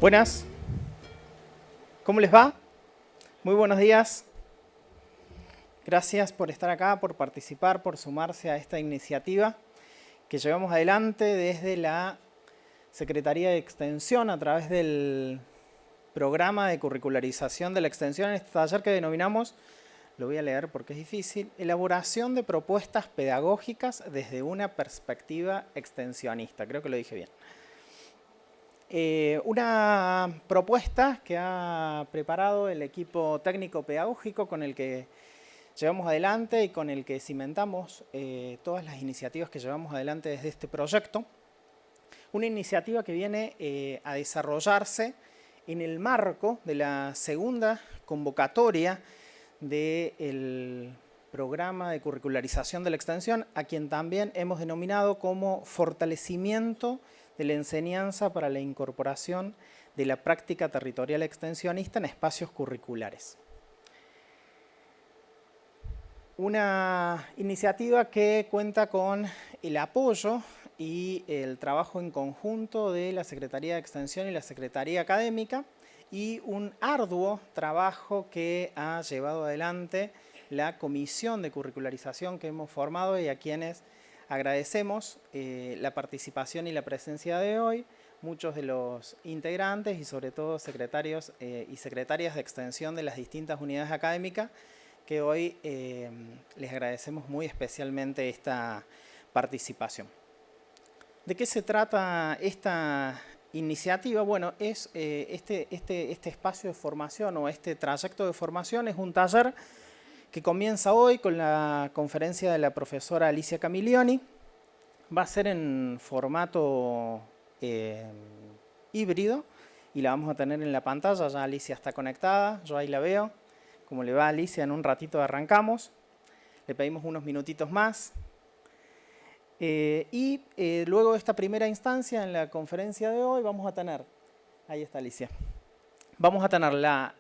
Buenas, ¿cómo les va? Muy buenos días. Gracias por estar acá, por participar, por sumarse a esta iniciativa que llevamos adelante desde la Secretaría de Extensión a través del programa de curricularización de la extensión en este taller que denominamos, lo voy a leer porque es difícil, elaboración de propuestas pedagógicas desde una perspectiva extensionista. Creo que lo dije bien. Una propuesta que ha preparado el equipo técnico pedagógico con el que llevamos adelante y con el que cimentamos todas las iniciativas que llevamos adelante desde este proyecto. Una iniciativa que viene a desarrollarse en el marco de la segunda convocatoria del programa de curricularización de la extensión, a quien también hemos denominado como fortalecimiento de la enseñanza para la incorporación de la práctica territorial extensionista en espacios curriculares. Una iniciativa que cuenta con el apoyo y el trabajo en conjunto de la Secretaría de Extensión y la Secretaría Académica y un arduo trabajo que ha llevado adelante la comisión de curricularización que hemos formado y a quienes agradecemos la participación y la presencia de hoy, muchos de los integrantes y sobre todo secretarios y secretarias de extensión de las distintas unidades académicas que hoy les agradecemos muy especialmente esta participación. ¿De qué se trata esta iniciativa? Bueno, es este espacio de formación o este trayecto de formación es un taller que comienza hoy con la conferencia de la profesora Alicia Camilioni. Va a ser en formato híbrido y la vamos a tener en la pantalla. Ya Alicia está conectada, yo ahí la veo. Como le va a Alicia, en un ratito arrancamos. Le pedimos unos minutitos más. Luego de esta primera instancia en la conferencia de hoy vamos a tener, ahí está Alicia, vamos a tener la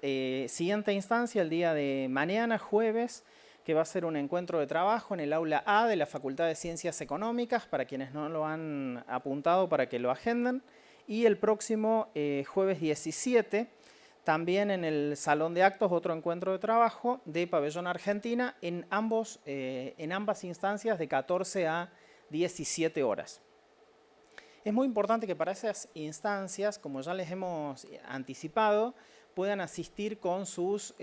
siguiente instancia el día de mañana, jueves, que va a ser un encuentro de trabajo en el aula A de la Facultad de Ciencias Económicas, para quienes no lo han apuntado para que lo agenden, y el próximo jueves 17, también en el Salón de Actos, otro encuentro de trabajo de Pabellón Argentina, en ambas instancias de 14 a 17 horas. Es muy importante que para esas instancias, como ya les hemos anticipado, puedan asistir con sus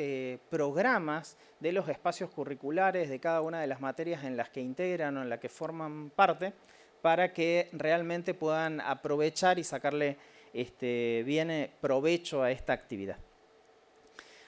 programas de los espacios curriculares de cada una de las materias en las que integran o en las que forman parte, para que realmente puedan aprovechar y sacarle bien provecho a esta actividad.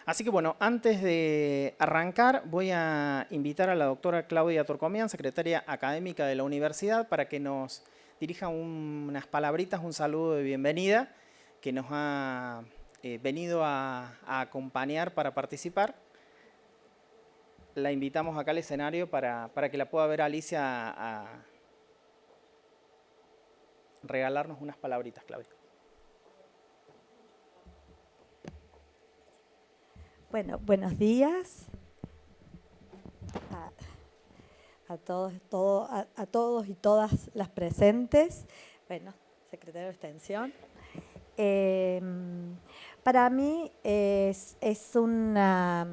Así que bueno, antes de arrancar voy a invitar a la doctora Claudia Turcomian, secretaria académica de la universidad, para que nos dirija unas palabritas, un saludo de bienvenida, que nos ha venido a acompañar para participar. La invitamos acá al escenario para que la pueda ver Alicia a regalarnos unas palabritas, Claudia. Bueno, buenos días a todos y todas las presentes. Bueno, secretario de Extensión. Para mí es una,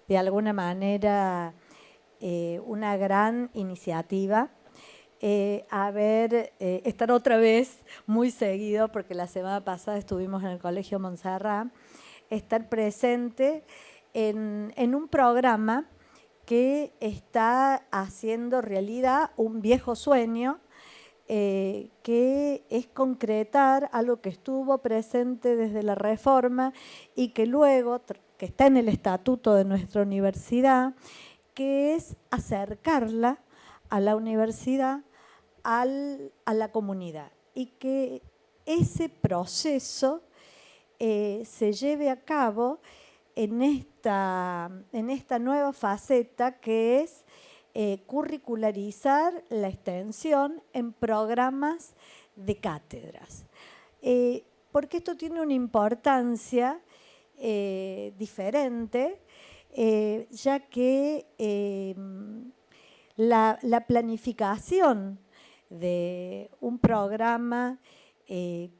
de alguna manera, una gran iniciativa estar otra vez muy seguido, porque la semana pasada estuvimos en el Colegio Montserrat, estar presente en un programa que está haciendo realidad un viejo sueño, que es concretar algo que estuvo presente desde la reforma y que luego, que está en el estatuto de nuestra universidad, que es acercarla a la universidad, a la comunidad, y que ese proceso se lleve a cabo en esta nueva faceta, que es curricularizar la extensión en programas de cátedras. Porque esto tiene una importancia diferente, ya que la planificación de un programa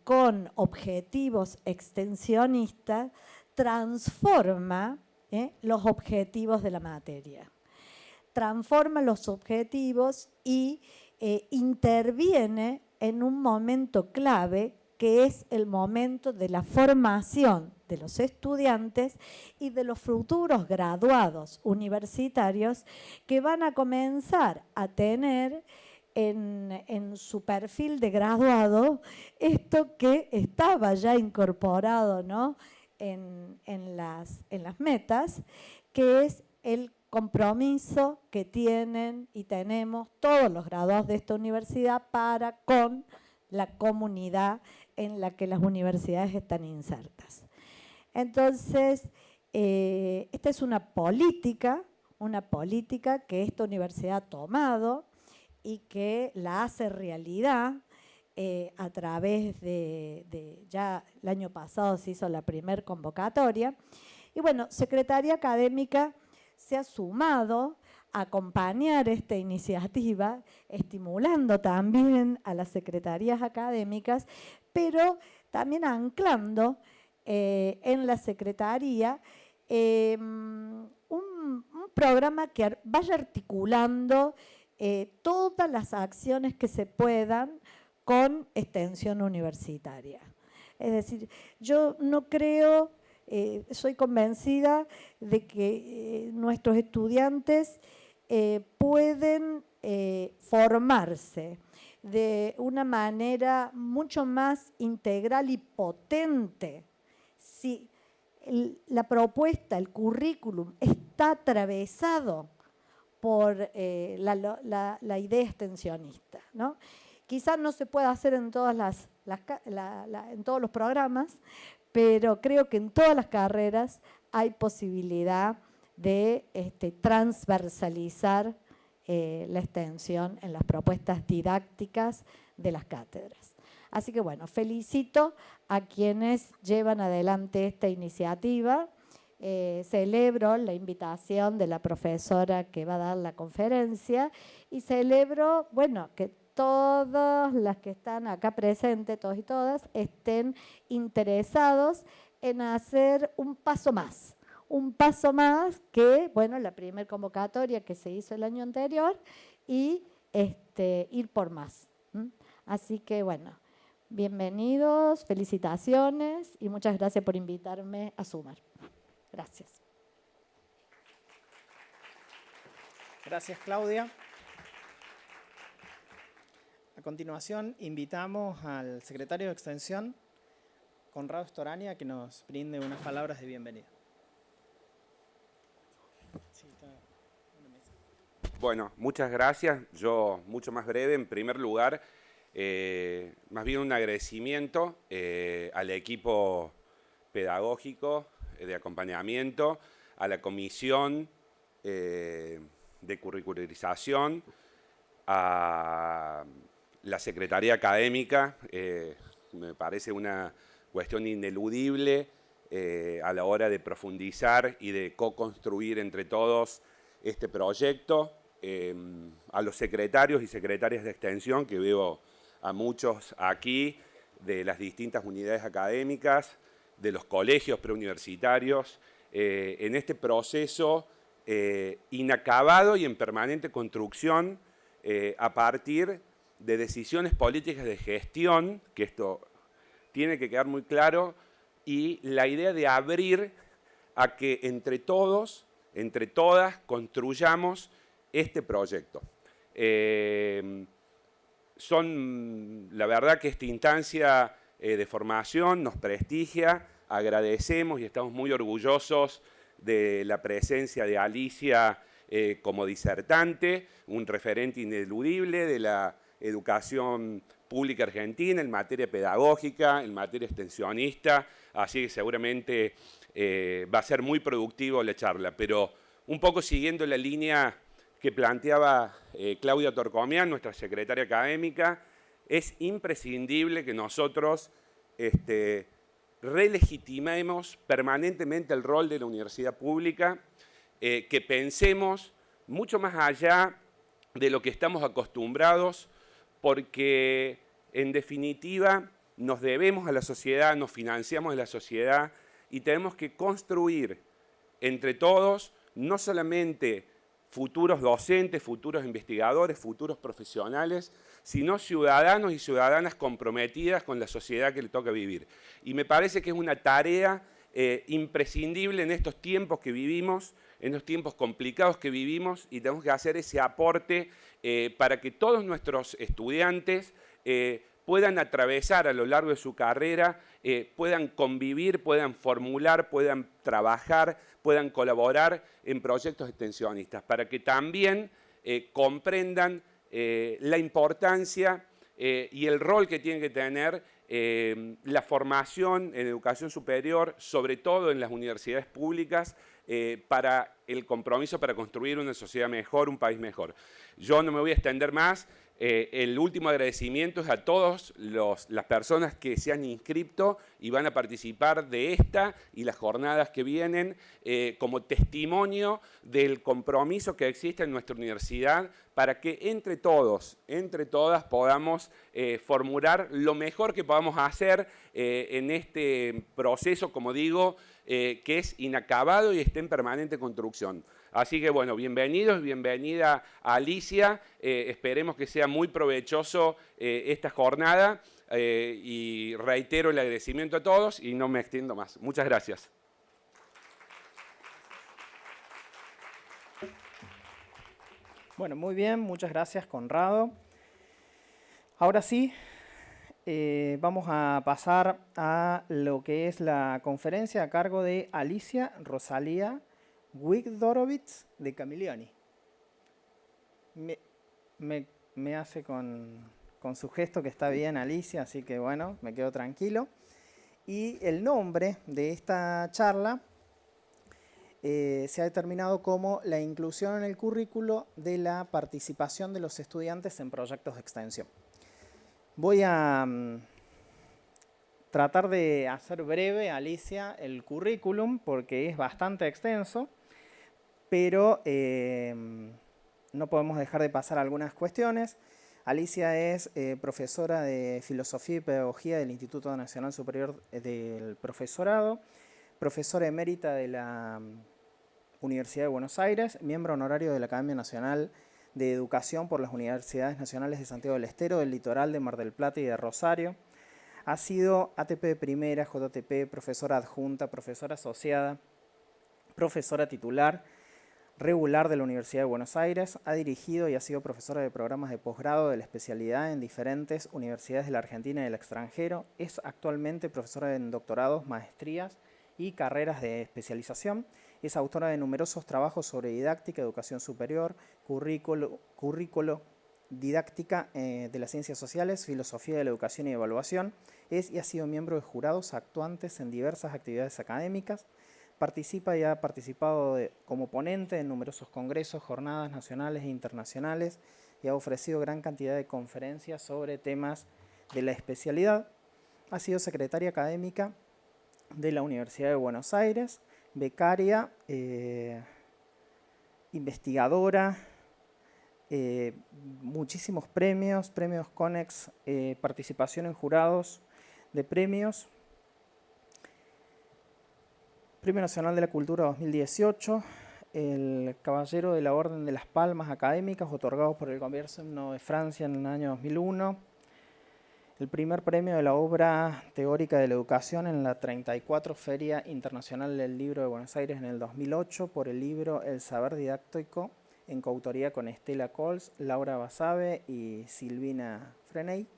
con objetivos extensionistas transforma los objetivos de la materia. Transforma los objetivos y interviene en un momento clave que es el momento de la formación de los estudiantes y de los futuros graduados universitarios que van a comenzar a tener en su perfil de graduado esto que estaba ya incorporado, ¿no?, en las metas, que es el compromiso que tienen y tenemos todos los graduados de esta universidad para con la comunidad en la que las universidades están insertas. Entonces, esta es una política que esta universidad ha tomado y que la hace realidad a través ya el año pasado se hizo la primer convocatoria. Y bueno, Secretaría Académica se ha sumado a acompañar esta iniciativa, estimulando también a las secretarías académicas, pero también anclando en la Secretaría un programa que vaya articulando todas las acciones que se puedan con extensión universitaria. Es decir, yo no creo, soy convencida de que nuestros estudiantes pueden formarse de una manera mucho más integral y potente si la propuesta, el currículum está atravesado por la idea extensionista, ¿no? Quizás no se pueda hacer en todas en todos los programas, pero creo que en todas las carreras hay posibilidad de transversalizar la extensión en las propuestas didácticas de las cátedras. Así que bueno, felicito a quienes llevan adelante esta iniciativa. Celebro la invitación de la profesora que va a dar la conferencia y celebro, bueno, que todas las que están acá presentes, todos y todas, estén interesados en hacer un paso más que, bueno, la primera convocatoria que se hizo el año anterior y ir por más. Así que, bueno, bienvenidos, felicitaciones y muchas gracias por invitarme a sumar. Gracias. Gracias, Claudia. A continuación, invitamos al secretario de Extensión, Conrado Storani, a que nos brinde unas palabras de bienvenida. Bueno, muchas gracias. Yo, mucho más breve, en primer lugar, más bien un agradecimiento al equipo pedagógico de acompañamiento, a la comisión de curricularización, a la Secretaría Académica, me parece una cuestión ineludible a la hora de profundizar y de co-construir entre todos este proyecto, a los secretarios y secretarias de extensión, que veo a muchos aquí, de las distintas unidades académicas, de los colegios preuniversitarios, en este proceso inacabado y en permanente construcción a partir de decisiones políticas de gestión, que esto tiene que quedar muy claro, y la idea de abrir a que entre todos, entre todas, construyamos este proyecto. La verdad que esta instancia de formación nos prestigia, agradecemos y estamos muy orgullosos de la presencia de Alicia como disertante, un referente ineludible de la educación pública argentina en materia pedagógica, en materia extensionista, así que seguramente va a ser muy productivo la charla, pero un poco siguiendo la línea que planteaba Claudia Torcomián, nuestra secretaria académica, es imprescindible que nosotros relegitimemos permanentemente el rol de la universidad pública, que pensemos mucho más allá de lo que estamos acostumbrados, porque en definitiva nos debemos a la sociedad, nos financiamos de la sociedad y tenemos que construir entre todos no solamente futuros docentes, futuros investigadores, futuros profesionales, sino ciudadanos y ciudadanas comprometidas con la sociedad que le toca vivir. Y me parece que es una tarea imprescindible en estos tiempos que vivimos, en los tiempos complicados que vivimos, y tenemos que hacer ese aporte para que todos nuestros estudiantes puedan atravesar a lo largo de su carrera, puedan convivir, puedan formular, puedan trabajar, puedan colaborar en proyectos extensionistas, para que también comprendan la importancia y el rol que tiene que tener la formación en educación superior, sobre todo en las universidades públicas, para el compromiso para construir una sociedad mejor, un país mejor. Yo no me voy a extender más. El último agradecimiento es a todas las personas que se han inscrito y van a participar de esta y las jornadas que vienen como testimonio del compromiso que existe en nuestra universidad para que entre todos, entre todas podamos formular lo mejor que podamos hacer en este proceso, como digo, que es inacabado y está en permanente construcción. Así que bueno, bienvenidos, bienvenida a Alicia, esperemos que sea muy provechoso esta jornada y reitero el agradecimiento a todos y no me extiendo más. Muchas gracias. Bueno, muy bien, muchas gracias, Conrado. Ahora sí, vamos a pasar a lo que es la conferencia a cargo de Alicia Rosalía Wigdorovitz de Camilioni. Me hace con su gesto que está bien, Alicia, así que bueno, me quedo tranquilo. Y el nombre de esta charla se ha determinado como la inclusión en el currículo de la participación de los estudiantes en proyectos de extensión. Voy a tratar de hacer breve, Alicia, el currículum, porque es bastante extenso, pero no podemos dejar de pasar algunas cuestiones. Alicia es profesora de Filosofía y Pedagogía del Instituto Nacional Superior del Profesorado, profesora emérita de la Universidad de Buenos Aires, miembro honorario de la Academia Nacional de Educación por las Universidades Nacionales de Santiago del Estero, del Litoral, de Mar del Plata y de Rosario. Ha sido ATP de primera, JTP, profesora adjunta, profesora asociada, profesora titular, regular de la Universidad de Buenos Aires. Ha dirigido y ha sido profesora de programas de posgrado de la especialidad en diferentes universidades de la Argentina y del extranjero. Es actualmente profesora en doctorados, maestrías y carreras de especialización. Es autora de numerosos trabajos sobre didáctica, educación superior, currículo, didáctica de las ciencias sociales, filosofía de la educación y evaluación. Es y ha sido miembro de jurados actuantes en diversas actividades académicas. Participa y ha participado como ponente en numerosos congresos, jornadas nacionales e internacionales y ha ofrecido gran cantidad de conferencias sobre temas de la especialidad. Ha sido secretaria académica de la Universidad de Buenos Aires, becaria, investigadora, muchísimos premios, premios CONEX, participación en jurados de premios. Premio Nacional de la Cultura 2018, el Caballero de la Orden de las Palmas Académicas, otorgado por el Gobierno de Francia en el año 2001. El primer premio de la obra teórica de la educación en la 34 Feria Internacional del Libro de Buenos Aires en el 2008 por el libro El Saber Didáctico, en coautoría con Estela Cols, Laura Basabe y Silvina Freney.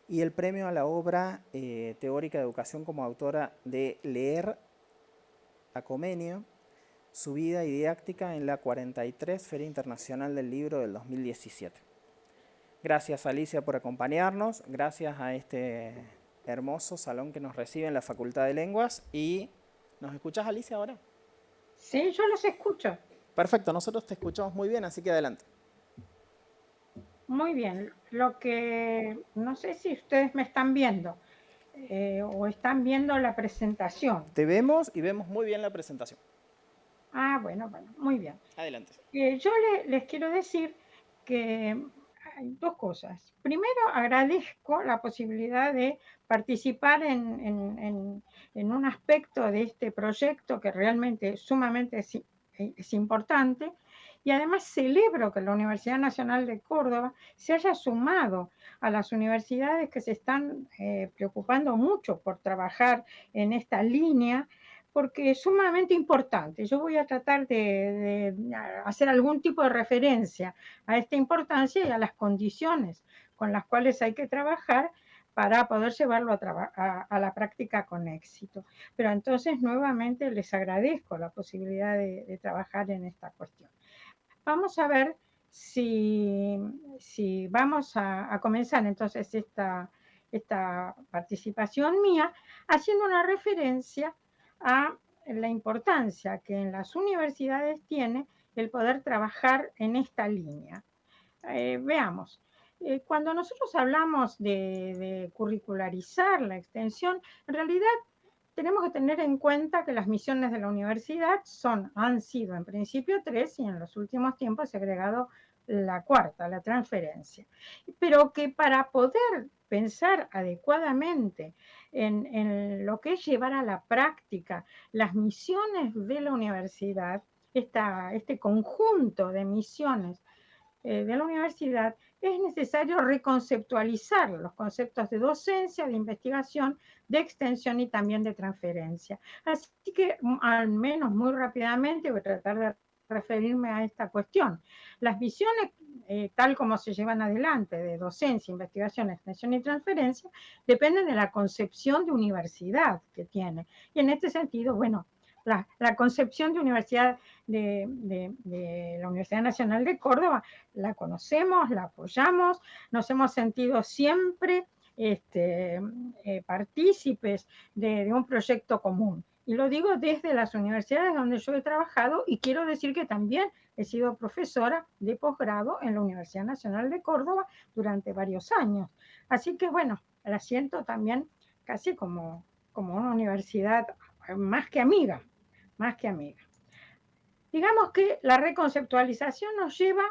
Y el premio a la obra teórica de educación como autora de Leer a Comenio, su vida y didáctica en la 43 Feria Internacional del Libro del 2017. Gracias, Alicia, por acompañarnos. Gracias a este hermoso salón que nos recibe en la Facultad de Lenguas. ¿Y nos escuchás, Alicia, ahora? Sí, yo los escucho. Perfecto, nosotros te escuchamos muy bien, así que adelante. Muy bien. Lo que no sé si ustedes me están viendo o están viendo la presentación. Te vemos y vemos muy bien la presentación. Ah, bueno, muy bien. Adelante. Yo les quiero decir que hay dos cosas. Primero, agradezco la posibilidad de participar en un aspecto de este proyecto que realmente sumamente es importante, y además celebro que la Universidad Nacional de Córdoba se haya sumado a las universidades que se están preocupando mucho por trabajar en esta línea, porque es sumamente importante. Yo voy a tratar de hacer algún tipo de referencia a esta importancia y a las condiciones con las cuales hay que trabajar para poder llevarlo a la práctica con éxito. Pero entonces nuevamente les agradezco la posibilidad de trabajar en esta cuestión. Vamos a ver si vamos a comenzar entonces esta participación mía haciendo una referencia a la importancia que en las universidades tiene el poder trabajar en esta línea. Veamos, cuando nosotros hablamos de curricularizar la extensión, en realidad tenemos que tener en cuenta que las misiones de la universidad han sido en principio 3 y en los últimos tiempos se ha agregado la cuarta, la transferencia. Pero que para poder pensar adecuadamente en lo que es llevar a la práctica las misiones de la universidad, este conjunto de misiones de la universidad, es necesario reconceptualizar los conceptos de docencia, de investigación, de extensión y también de transferencia. Así que al menos muy rápidamente voy a tratar de referirme a esta cuestión. Las misiones, tal como se llevan adelante, de docencia, investigación, extensión y transferencia, dependen de la concepción de universidad que tiene. Y en este sentido, bueno, la concepción de universidad de la Universidad Nacional de Córdoba la conocemos, la apoyamos, nos hemos sentido siempre partícipes de un proyecto común. Y lo digo desde las universidades donde yo he trabajado, y quiero decir que también he sido profesora de posgrado en la Universidad Nacional de Córdoba durante varios años. Así que bueno, la siento también casi como una universidad más que amiga, más que amiga. Digamos que la reconceptualización nos lleva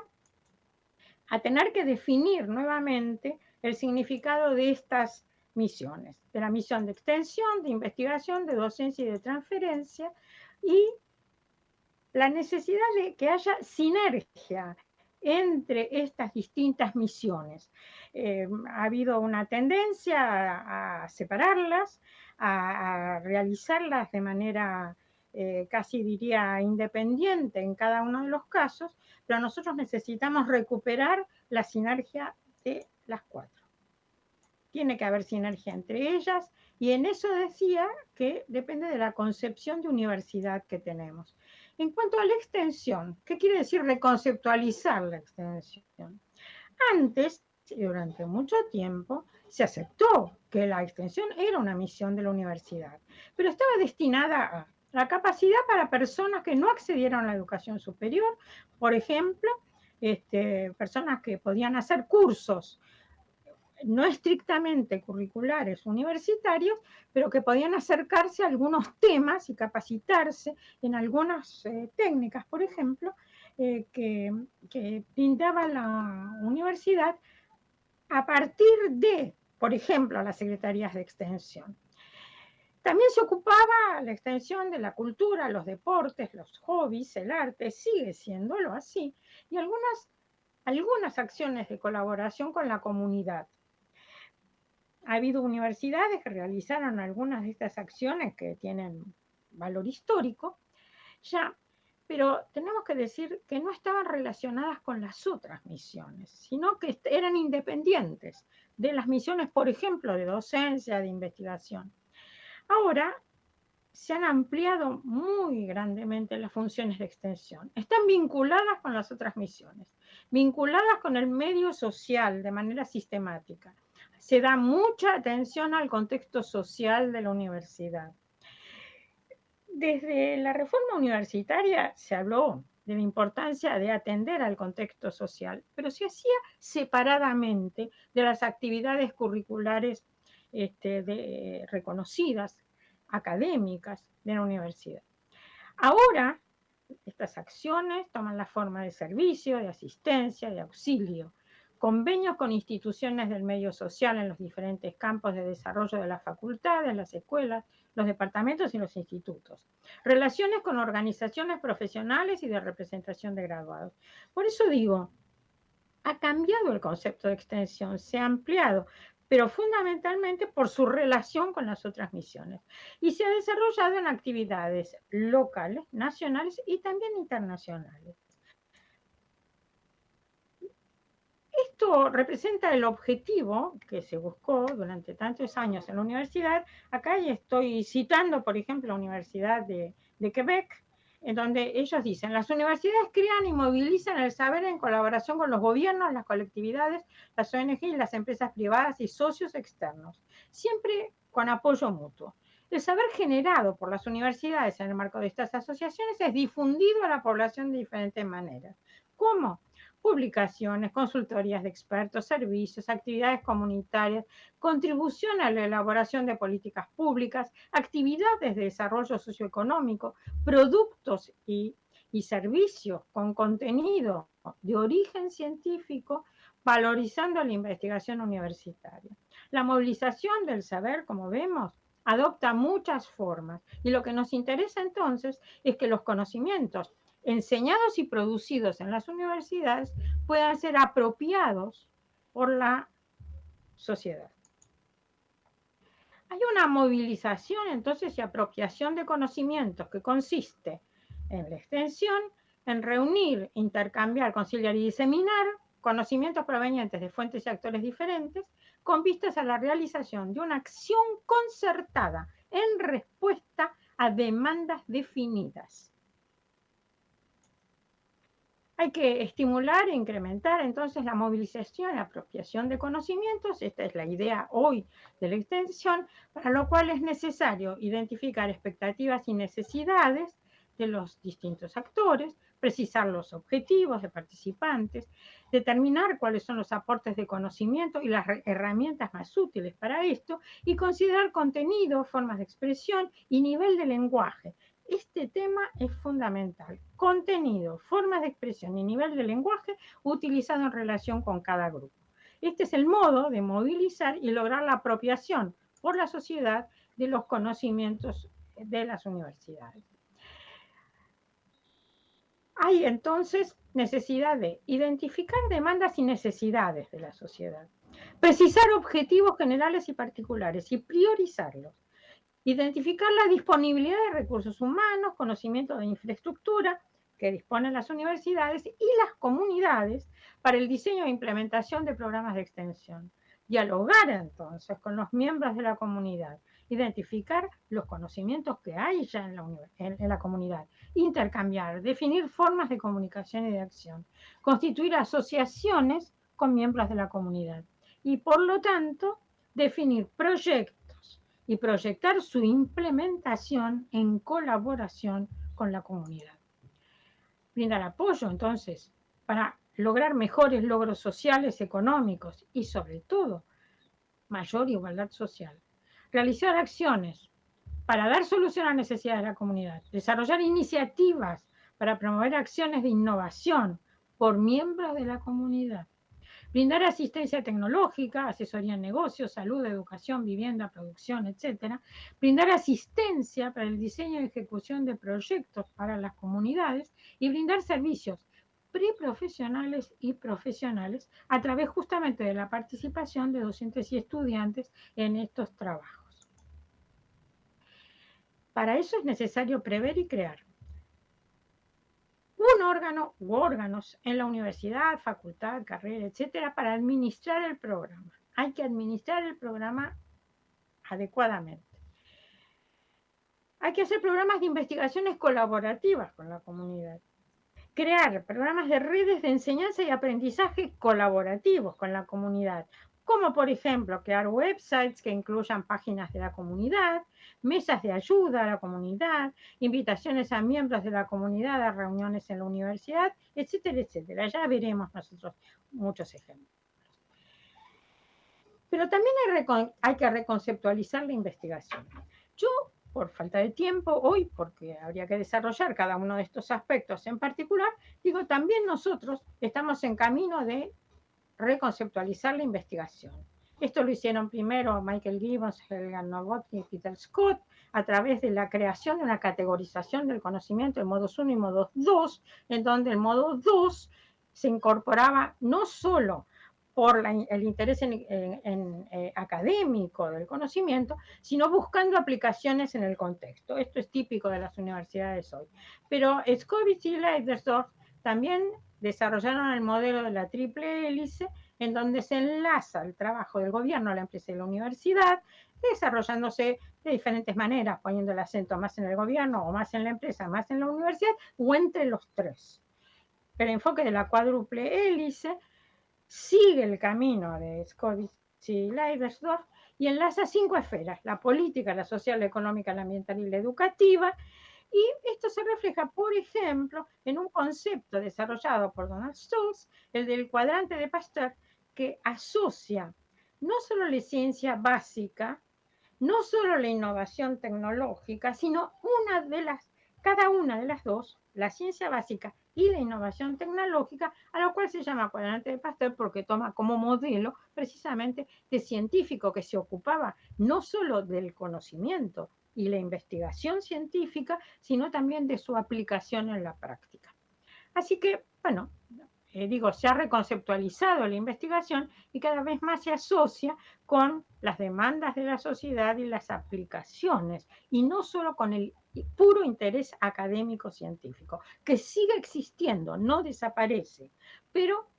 a tener que definir nuevamente el significado de estas misiones, de la misión de extensión, de investigación, de docencia y de transferencia, y la necesidad de que haya sinergia entre estas distintas misiones. Ha habido una tendencia a separarlas, a realizarlas de manera casi diría independiente en cada uno de los casos, pero nosotros necesitamos recuperar la sinergia de las cuatro. Tiene que haber sinergia entre ellas, y en eso decía que depende de la concepción de universidad que tenemos. En cuanto a la extensión, ¿qué quiere decir reconceptualizar la extensión? Antes, y durante mucho tiempo, se aceptó que la extensión era una misión de la universidad, pero estaba destinada a la capacidad para personas que no accedieron a la educación superior, por ejemplo, personas que podían hacer cursos no estrictamente curriculares universitarios, pero que podían acercarse a algunos temas y capacitarse en algunas técnicas, por ejemplo, que brindaba la universidad a partir de, por ejemplo, las secretarías de extensión. También se ocupaba la extensión de la cultura, los deportes, los hobbies, el arte, sigue siéndolo así, y algunas acciones de colaboración con la comunidad. Ha habido universidades que realizaron algunas de estas acciones que tienen valor histórico, ya, pero tenemos que decir que no estaban relacionadas con las otras misiones, sino que eran independientes de las misiones, por ejemplo, de docencia, de investigación. Ahora se han ampliado muy grandemente las funciones de extensión. Están vinculadas con las otras misiones, vinculadas con el medio social de manera sistemática. Se da mucha atención al contexto social de la universidad. Desde la reforma universitaria se habló de la importancia de atender al contexto social, pero se hacía separadamente de las actividades curriculares reconocidas, académicas de la universidad. Ahora, estas acciones toman la forma de servicio, de asistencia, de auxilio, convenios con instituciones del medio social en los diferentes campos de desarrollo de las facultades, las escuelas, los departamentos y los institutos. Relaciones con organizaciones profesionales y de representación de graduados. Por eso digo, ha cambiado el concepto de extensión, se ha ampliado, pero fundamentalmente por su relación con las otras misiones. Y se ha desarrollado en actividades locales, nacionales y también internacionales. Esto representa el objetivo que se buscó durante tantos años en la universidad. Acá estoy citando, por ejemplo, la Universidad de Quebec, en donde ellos dicen, las universidades crean y movilizan el saber en colaboración con los gobiernos, las colectividades, las ONG y las empresas privadas y socios externos, siempre con apoyo mutuo. El saber generado por las universidades en el marco de estas asociaciones es difundido a la población de diferentes maneras. ¿Cómo? Publicaciones, consultorías de expertos, servicios, actividades comunitarias, contribución a la elaboración de políticas públicas, actividades de desarrollo socioeconómico, productos y servicios con contenido de origen científico, valorizando la investigación universitaria. La movilización del saber, como vemos, adopta muchas formas y lo que nos interesa entonces es que los conocimientos enseñados y producidos en las universidades puedan ser apropiados por la sociedad. Hay una movilización entonces y apropiación de conocimientos que consiste en la extensión, en reunir, intercambiar, conciliar y diseminar conocimientos provenientes de fuentes y actores diferentes con vistas a la realización de una acción concertada en respuesta a demandas definidas. Hay que estimular e incrementar entonces la movilización y apropiación de conocimientos. Esta es la idea hoy de la extensión, para lo cual es necesario identificar expectativas y necesidades de los distintos actores, precisar los objetivos de participantes, determinar cuáles son los aportes de conocimiento y las herramientas más útiles para esto, y considerar contenido, formas de expresión y nivel de lenguaje. Este tema es fundamental. Contenido, formas de expresión y nivel de lenguaje utilizado en relación con cada grupo. Este es el modo de movilizar y lograr la apropiación por la sociedad de los conocimientos de las universidades. Hay entonces necesidad de identificar demandas y necesidades de la sociedad, precisar objetivos generales y particulares y priorizarlos. Identificar la disponibilidad de recursos humanos, conocimiento de infraestructura que disponen las universidades y las comunidades para el diseño e implementación de programas de extensión. Dialogar entonces con los miembros de la comunidad, identificar los conocimientos que hay ya en la comunidad, intercambiar, definir formas de comunicación y de acción, constituir asociaciones con miembros de la comunidad y, por lo tanto, definir proyectos y proyectar su implementación en colaboración con la comunidad. Brindar apoyo, entonces, para lograr mejores logros sociales, económicos y, sobre todo, mayor igualdad social. Realizar acciones para dar solución a necesidades de la comunidad. Desarrollar iniciativas para promover acciones de innovación por miembros de la comunidad. Brindar asistencia tecnológica, asesoría en negocios, salud, educación, vivienda, producción, etc. Brindar asistencia para el diseño y ejecución de proyectos para las comunidades y brindar servicios preprofesionales y profesionales a través justamente de la participación de docentes y estudiantes en estos trabajos. Para eso es necesario prever y crear un órgano u órganos en la universidad, facultad, carrera, etcétera, para administrar el programa. Hay que administrar el programa adecuadamente. Hay que hacer programas de investigaciones colaborativas con la comunidad. Crear programas de redes de enseñanza y aprendizaje colaborativos con la comunidad, como por ejemplo crear websites que incluyan páginas de la comunidad, mesas de ayuda a la comunidad, invitaciones a miembros de la comunidad a reuniones en la universidad, etcétera, etcétera. Ya veremos nosotros muchos ejemplos. Pero también hay que reconceptualizar la investigación. Yo, por falta de tiempo hoy, porque habría que desarrollar cada uno de estos aspectos en particular, digo, también nosotros estamos en camino de reconceptualizar la investigación. Esto lo hicieron primero Michael Gibbons, Helga Novotny y Peter Scott, a través de la creación de una categorización del conocimiento en modos 1 y modos 2, en donde el modo 2 se incorporaba no solo por el interés académico del conocimiento, sino buscando aplicaciones en el contexto. Esto es típico de las universidades hoy. Pero Scovitz y Leidersdorf también desarrollaron el modelo de la triple hélice, en donde se enlaza el trabajo del gobierno, la empresa y la universidad, desarrollándose de diferentes maneras, poniendo el acento más en el gobierno, o más en la empresa, más en la universidad, o entre los tres. El enfoque de la cuádruple hélice sigue el camino de Scovitz y Leidersdorf y enlaza 5 esferas: la política, la social, la económica, la ambiental y la educativa. Y esto se refleja, por ejemplo, en un concepto desarrollado por Donald Stultz, el del cuadrante de Pasteur, que asocia no solo la ciencia básica, no solo la innovación tecnológica, sino cada una de las dos, la ciencia básica y la innovación tecnológica, a lo cual se llama cuadrante de Pasteur porque toma como modelo precisamente de científico que se ocupaba no solo del conocimiento y la investigación científica, sino también de su aplicación en la práctica. Así que, bueno, se ha reconceptualizado la investigación y cada vez más se asocia con las demandas de la sociedad y las aplicaciones, y no solo con el puro interés académico-científico, que sigue existiendo, no desaparece, pero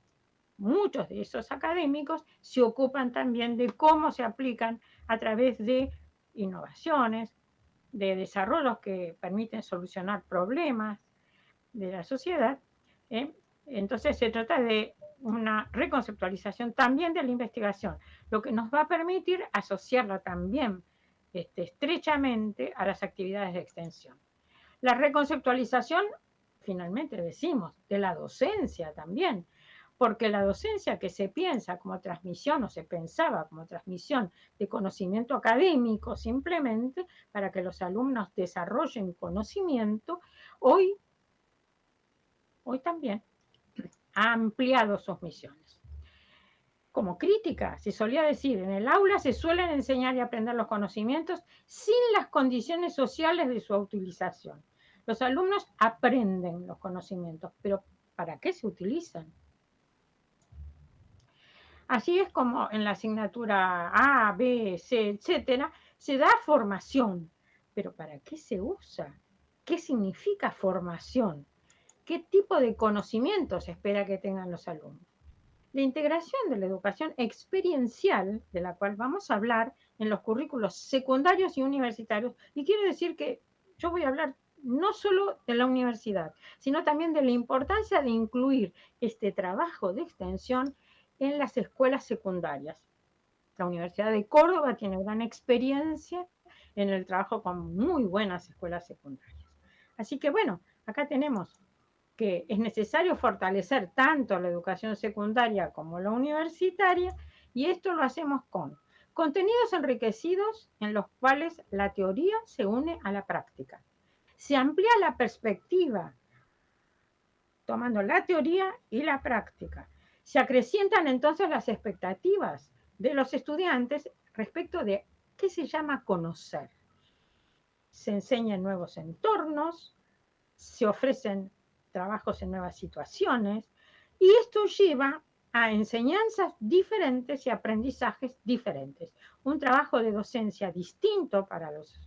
muchos de esos académicos se ocupan también de cómo se aplican a través de innovaciones, de desarrollos que permiten solucionar problemas de la sociedad. Entonces se trata de una reconceptualización también de la investigación, lo que nos va a permitir asociarla también estrechamente a las actividades de extensión. La reconceptualización, finalmente decimos, de la docencia también, porque la docencia que se piensa como transmisión o se pensaba como transmisión de conocimiento académico simplemente para que los alumnos desarrollen conocimiento, hoy también ha ampliado sus misiones. Como crítica, se solía decir, en el aula se suelen enseñar y aprender los conocimientos sin las condiciones sociales de su utilización. Los alumnos aprenden los conocimientos, pero ¿para qué se utilizan? Así es como en la asignatura A, B, C, etcétera, se da formación. Pero ¿para qué se usa? ¿Qué significa formación? ¿Qué tipo de conocimientos se espera que tengan los alumnos? La integración de la educación experiencial, de la cual vamos a hablar en los currículos secundarios y universitarios, y quiero decir que yo voy a hablar no solo de la universidad, sino también de la importancia de incluir este trabajo de extensión en las escuelas secundarias. La Universidad de Córdoba tiene gran experiencia en el trabajo con muy buenas escuelas secundarias. Así que bueno, acá tenemos que es necesario fortalecer tanto la educación secundaria como la universitaria, y esto lo hacemos con contenidos enriquecidos en los cuales la teoría se une a la práctica. Se amplía la perspectiva, tomando la teoría y la práctica. Se acrecientan entonces las expectativas de los estudiantes respecto de qué se llama conocer. Se enseñan nuevos entornos, se ofrecen trabajos en nuevas situaciones, y esto lleva a enseñanzas diferentes y aprendizajes diferentes. Un trabajo de docencia distinto para los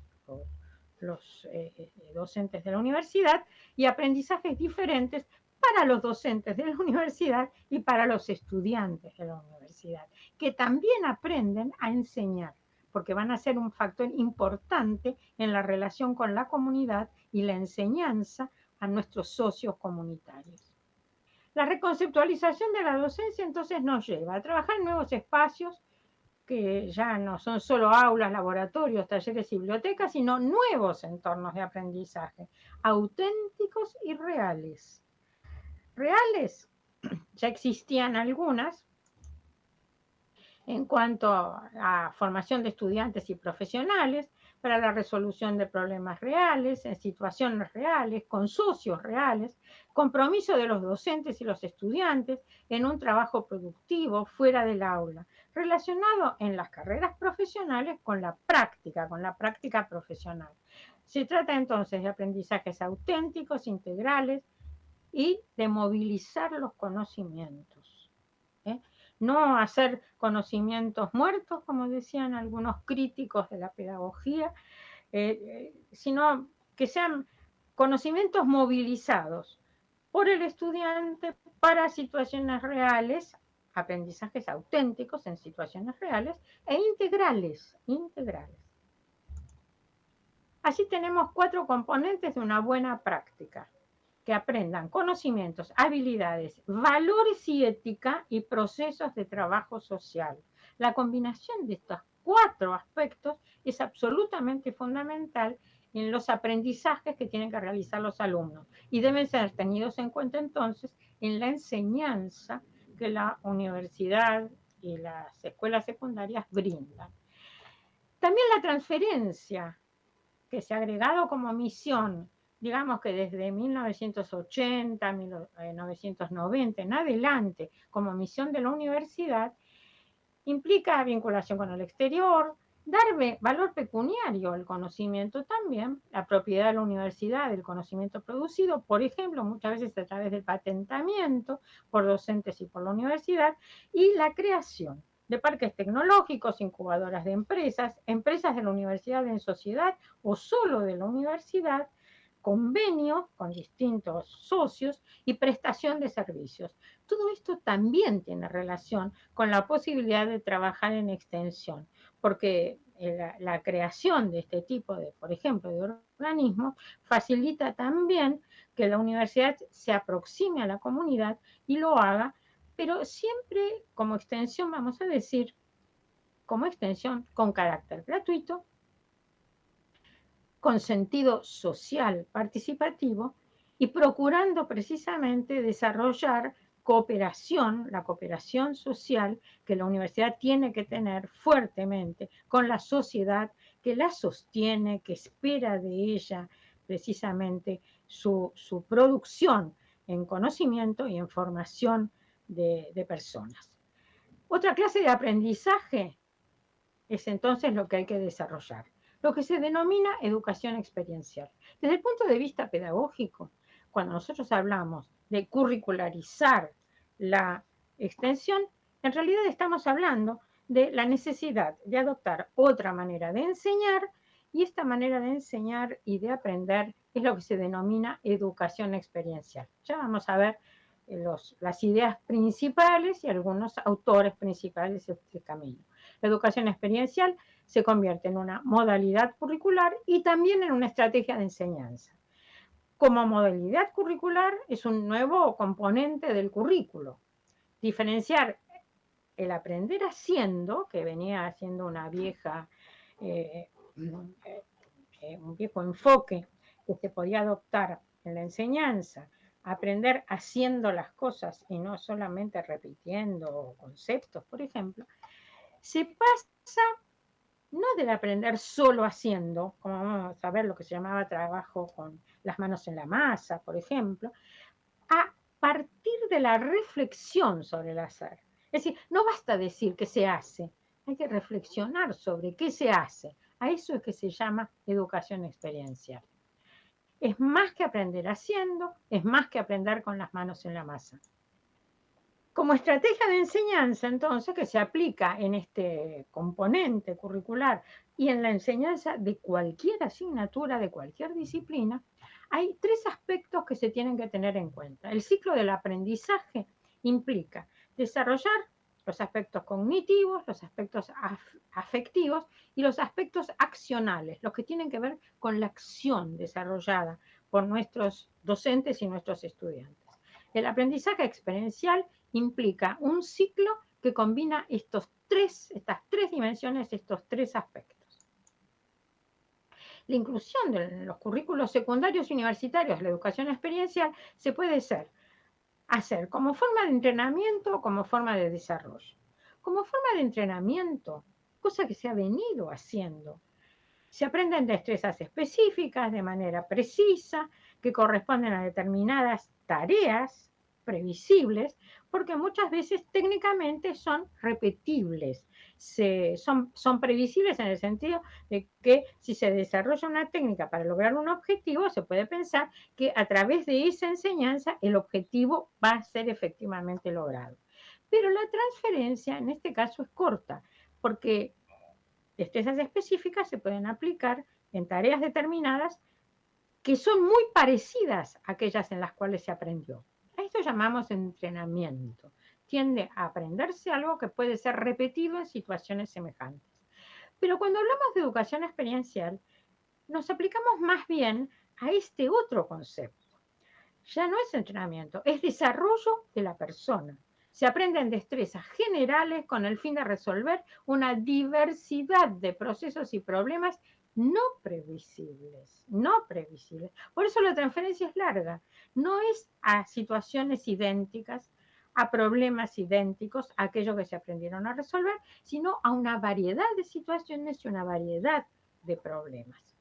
docentes de la universidad y aprendizajes diferentes para los docentes de la universidad y para los estudiantes de la universidad, que también aprenden a enseñar, porque van a ser un factor importante en la relación con la comunidad y la enseñanza a nuestros socios comunitarios. La reconceptualización de la docencia entonces nos lleva a trabajar en nuevos espacios que ya no son solo aulas, laboratorios, talleres y bibliotecas, sino nuevos entornos de aprendizaje, auténticos y reales. Reales, ya existían algunas en cuanto a formación de estudiantes y profesionales, para la resolución de problemas reales, en situaciones reales, con socios reales, compromiso de los docentes y los estudiantes en un trabajo productivo fuera del aula, relacionado en las carreras profesionales con la práctica profesional. Se trata entonces de aprendizajes auténticos, integrales y de movilizar los conocimientos. No hacer conocimientos muertos, como decían algunos críticos de la pedagogía, sino que sean conocimientos movilizados por el estudiante para situaciones reales, aprendizajes auténticos en situaciones reales e integrales. Así tenemos 4 componentes de una buena práctica: que aprendan conocimientos, habilidades, valores y ética y procesos de trabajo social. La combinación de estos 4 aspectos es absolutamente fundamental en los aprendizajes que tienen que realizar los alumnos y deben ser tenidos en cuenta entonces en la enseñanza que la universidad y las escuelas secundarias brindan. También la transferencia, que se ha agregado como misión, digamos que desde 1980, 1990 en adelante, como misión de la universidad, implica vinculación con el exterior, dar valor pecuniario al conocimiento también, la propiedad de la universidad del conocimiento producido, por ejemplo, muchas veces a través del patentamiento por docentes y por la universidad, y la creación de parques tecnológicos, incubadoras de empresas, empresas de la universidad en sociedad o solo de la universidad, convenios con distintos socios y prestación de servicios. Todo esto también tiene relación con la posibilidad de trabajar en extensión, porque la creación de este tipo de, por ejemplo, de organismos facilita también que la universidad se aproxime a la comunidad y lo haga, pero siempre como extensión, vamos a decir, como extensión con carácter gratuito, con sentido social participativo y procurando precisamente desarrollar cooperación, la cooperación social que la universidad tiene que tener fuertemente con la sociedad que la sostiene, que espera de ella precisamente su producción en conocimiento y en formación de personas. Otra clase de aprendizaje es entonces lo que hay que desarrollar, lo que se denomina educación experiencial. Desde el punto de vista pedagógico, cuando nosotros hablamos de curricularizar la extensión, en realidad estamos hablando de la necesidad de adoptar otra manera de enseñar, y esta manera de enseñar y de aprender es lo que se denomina educación experiencial. Ya vamos a ver las ideas principales y algunos autores principales de este camino. La educación experiencial se convierte en una modalidad curricular y también en una estrategia de enseñanza. Como modalidad curricular es un nuevo componente del currículo. Diferenciar el aprender haciendo, que venía haciendo un viejo enfoque que se podía adoptar en la enseñanza, aprender haciendo las cosas y no solamente repitiendo conceptos, por ejemplo, se pasa no del aprender solo haciendo, como vamos a ver lo que se llamaba trabajo con las manos en la masa, por ejemplo, a partir de la reflexión sobre el hacer. Es decir, no basta decir que se hace, hay que reflexionar sobre qué se hace. A eso es que se llama educación experiencial. Es más que aprender haciendo, es más que aprender con las manos en la masa. Como estrategia de enseñanza, entonces, que se aplica en este componente curricular y en la enseñanza de cualquier asignatura, de cualquier disciplina, hay 3 aspectos que se tienen que tener en cuenta. El ciclo del aprendizaje implica desarrollar los aspectos cognitivos, los aspectos afectivos y los aspectos accionales, los que tienen que ver con la acción desarrollada por nuestros docentes y nuestros estudiantes. El aprendizaje experiencial implica un ciclo que combina estas tres dimensiones, estos 3 aspectos. La inclusión de los currículos secundarios y universitarios de la educación experiencial se puede hacer como forma de entrenamiento o como forma de desarrollo. Como forma de entrenamiento, cosa que se ha venido haciendo, Se aprenden destrezas específicas de manera precisa que corresponden a determinadas tareas previsibles, porque muchas veces técnicamente son repetibles, son previsibles en el sentido de que si se desarrolla una técnica para lograr un objetivo, se puede pensar que a través de esa enseñanza el objetivo va a ser efectivamente logrado. Pero la transferencia en este caso es corta, porque destrezas específicas se pueden aplicar en tareas determinadas que son muy parecidas a aquellas en las cuales se aprendió. A esto llamamos entrenamiento. Tiende a aprenderse algo que puede ser repetido en situaciones semejantes. Pero cuando hablamos de educación experiencial, nos aplicamos más bien a este otro concepto. Ya no es entrenamiento, es desarrollo de la persona. Se aprenden destrezas generales con el fin de resolver una diversidad de procesos y problemas no previsibles, no previsibles. Por eso la transferencia es larga, no es a situaciones idénticas, a problemas idénticos, a aquello que se aprendieron a resolver, sino a una variedad de situaciones y una variedad de problemas.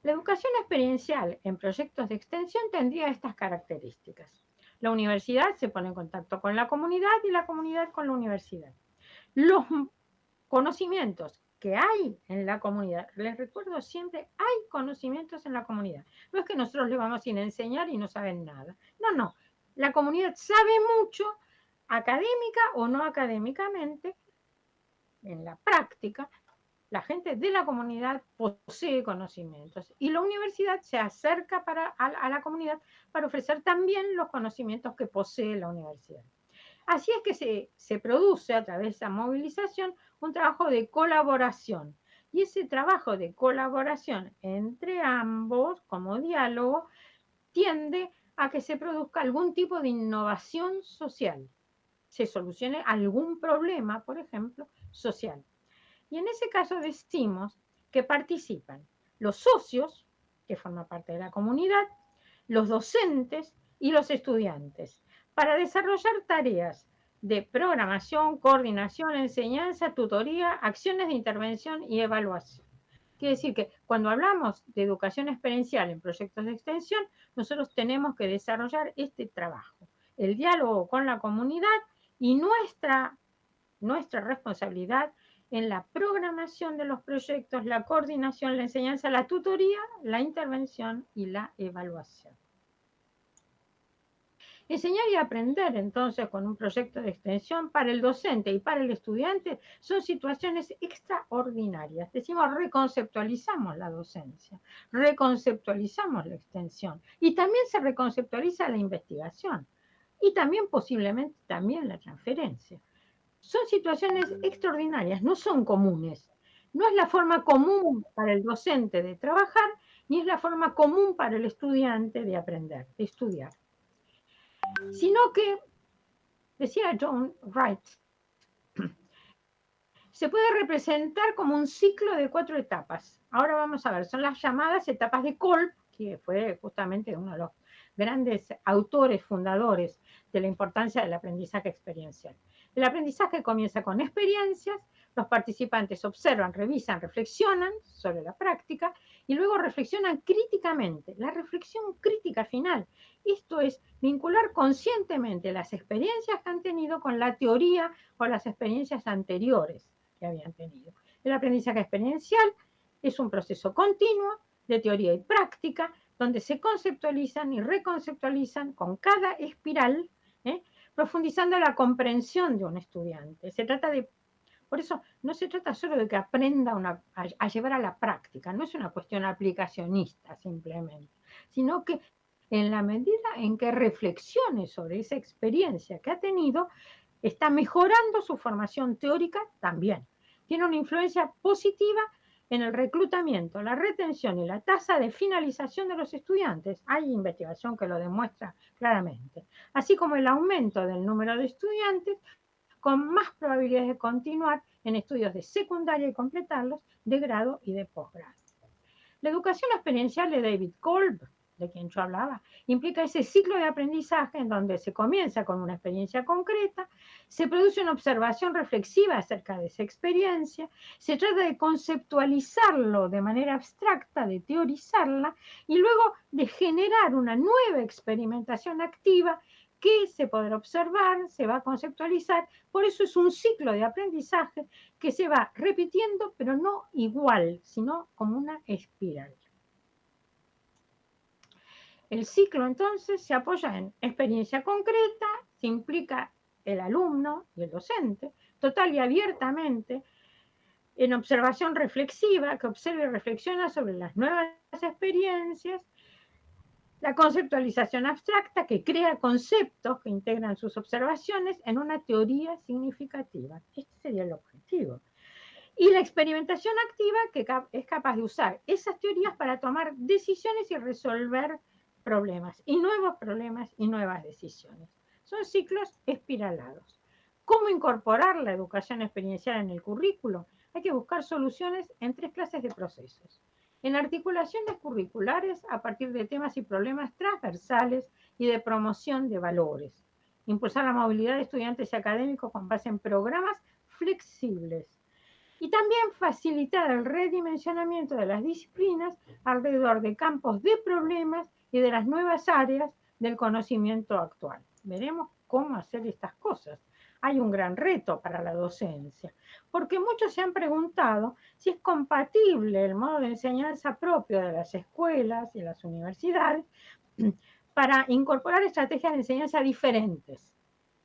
La educación experiencial en proyectos de extensión tendría estas características. La universidad se pone en contacto con la comunidad y la comunidad con la universidad. Los conocimientos que hay en la comunidad, les recuerdo siempre, hay conocimientos en la comunidad. No es que nosotros le vamos a enseñar y no saben nada. No, no. La comunidad sabe mucho, académica o no académicamente, en la práctica. La gente de la comunidad posee conocimientos y la universidad se acerca a la comunidad para ofrecer también los conocimientos que posee la universidad. Así es que se produce a través de esa movilización un trabajo de colaboración. Y ese trabajo de colaboración entre ambos, como diálogo, tiende a que se produzca algún tipo de innovación social. Se solucione algún problema, por ejemplo, social. Y en ese caso decimos que participan los socios, que forman parte de la comunidad, los docentes y los estudiantes, para desarrollar tareas de programación, coordinación, enseñanza, tutoría, acciones de intervención y evaluación. Quiere decir que cuando hablamos de educación experiencial en proyectos de extensión, nosotros tenemos que desarrollar este trabajo, el diálogo con la comunidad y nuestra responsabilidad en la programación de los proyectos, la coordinación, la enseñanza, la tutoría, la intervención y la evaluación. Enseñar y aprender entonces con un proyecto de extensión para el docente y para el estudiante son situaciones extraordinarias. Decimos, reconceptualizamos la docencia, reconceptualizamos la extensión y también se reconceptualiza la investigación y también posiblemente también la transferencia. Son situaciones extraordinarias, no son comunes. No es la forma común para el docente de trabajar, ni es la forma común para el estudiante de aprender, de estudiar. Sino que, decía John Wright, se puede representar como un ciclo de 4 etapas. Ahora vamos a ver, son las llamadas etapas de Kolb, que fue justamente uno de los grandes autores, fundadores de la importancia del aprendizaje experiencial. El aprendizaje comienza con experiencias, los participantes observan, revisan, reflexionan sobre la práctica y luego reflexionan críticamente. La reflexión crítica final, esto es vincular conscientemente las experiencias que han tenido con la teoría o las experiencias anteriores que habían tenido. El aprendizaje experiencial es un proceso continuo de teoría y práctica donde se conceptualizan y reconceptualizan con cada espiral, profundizando la comprensión de un estudiante. Por eso no se trata solo de que aprenda a llevar a la práctica, no es una cuestión aplicacionista simplemente, sino que en la medida en que reflexione sobre esa experiencia que ha tenido, está mejorando su formación teórica también. Tiene una influencia positiva en el reclutamiento, la retención y la tasa de finalización de los estudiantes. Hay investigación que lo demuestra claramente. Así como el aumento del número de estudiantes con más probabilidades de continuar en estudios de secundaria y completarlos, de grado y de posgrado. La educación experiencial de David Kolb, de quien yo hablaba, implica ese ciclo de aprendizaje en donde se comienza con una experiencia concreta, se produce una observación reflexiva acerca de esa experiencia, se trata de conceptualizarlo de manera abstracta, de teorizarla, y luego de generar una nueva experimentación activa que se podrá observar, se va a conceptualizar. Por eso es un ciclo de aprendizaje que se va repitiendo, pero no igual, sino como una espiral. El ciclo entonces se apoya en experiencia concreta, se implica el alumno y el docente, total y abiertamente, en observación reflexiva, que observa y reflexiona sobre las nuevas experiencias, la conceptualización abstracta, que crea conceptos que integran sus observaciones en una teoría significativa. Este sería el objetivo. Y la experimentación activa, que es capaz de usar esas teorías para tomar decisiones y resolver problemas, y nuevos problemas y nuevas decisiones. Son ciclos espiralados. ¿Cómo incorporar la educación experiencial en el currículo? Hay que buscar soluciones en 3 clases de procesos. En articulaciones curriculares a partir de temas y problemas transversales y de promoción de valores. Impulsar la movilidad de estudiantes y académicos con base en programas flexibles. Y también facilitar el redimensionamiento de las disciplinas alrededor de campos de problemas y de las nuevas áreas del conocimiento actual. Veremos cómo hacer estas cosas. Hay un gran reto para la docencia, porque muchos se han preguntado si es compatible el modo de enseñanza propio de las escuelas y las universidades para incorporar estrategias de enseñanza diferentes,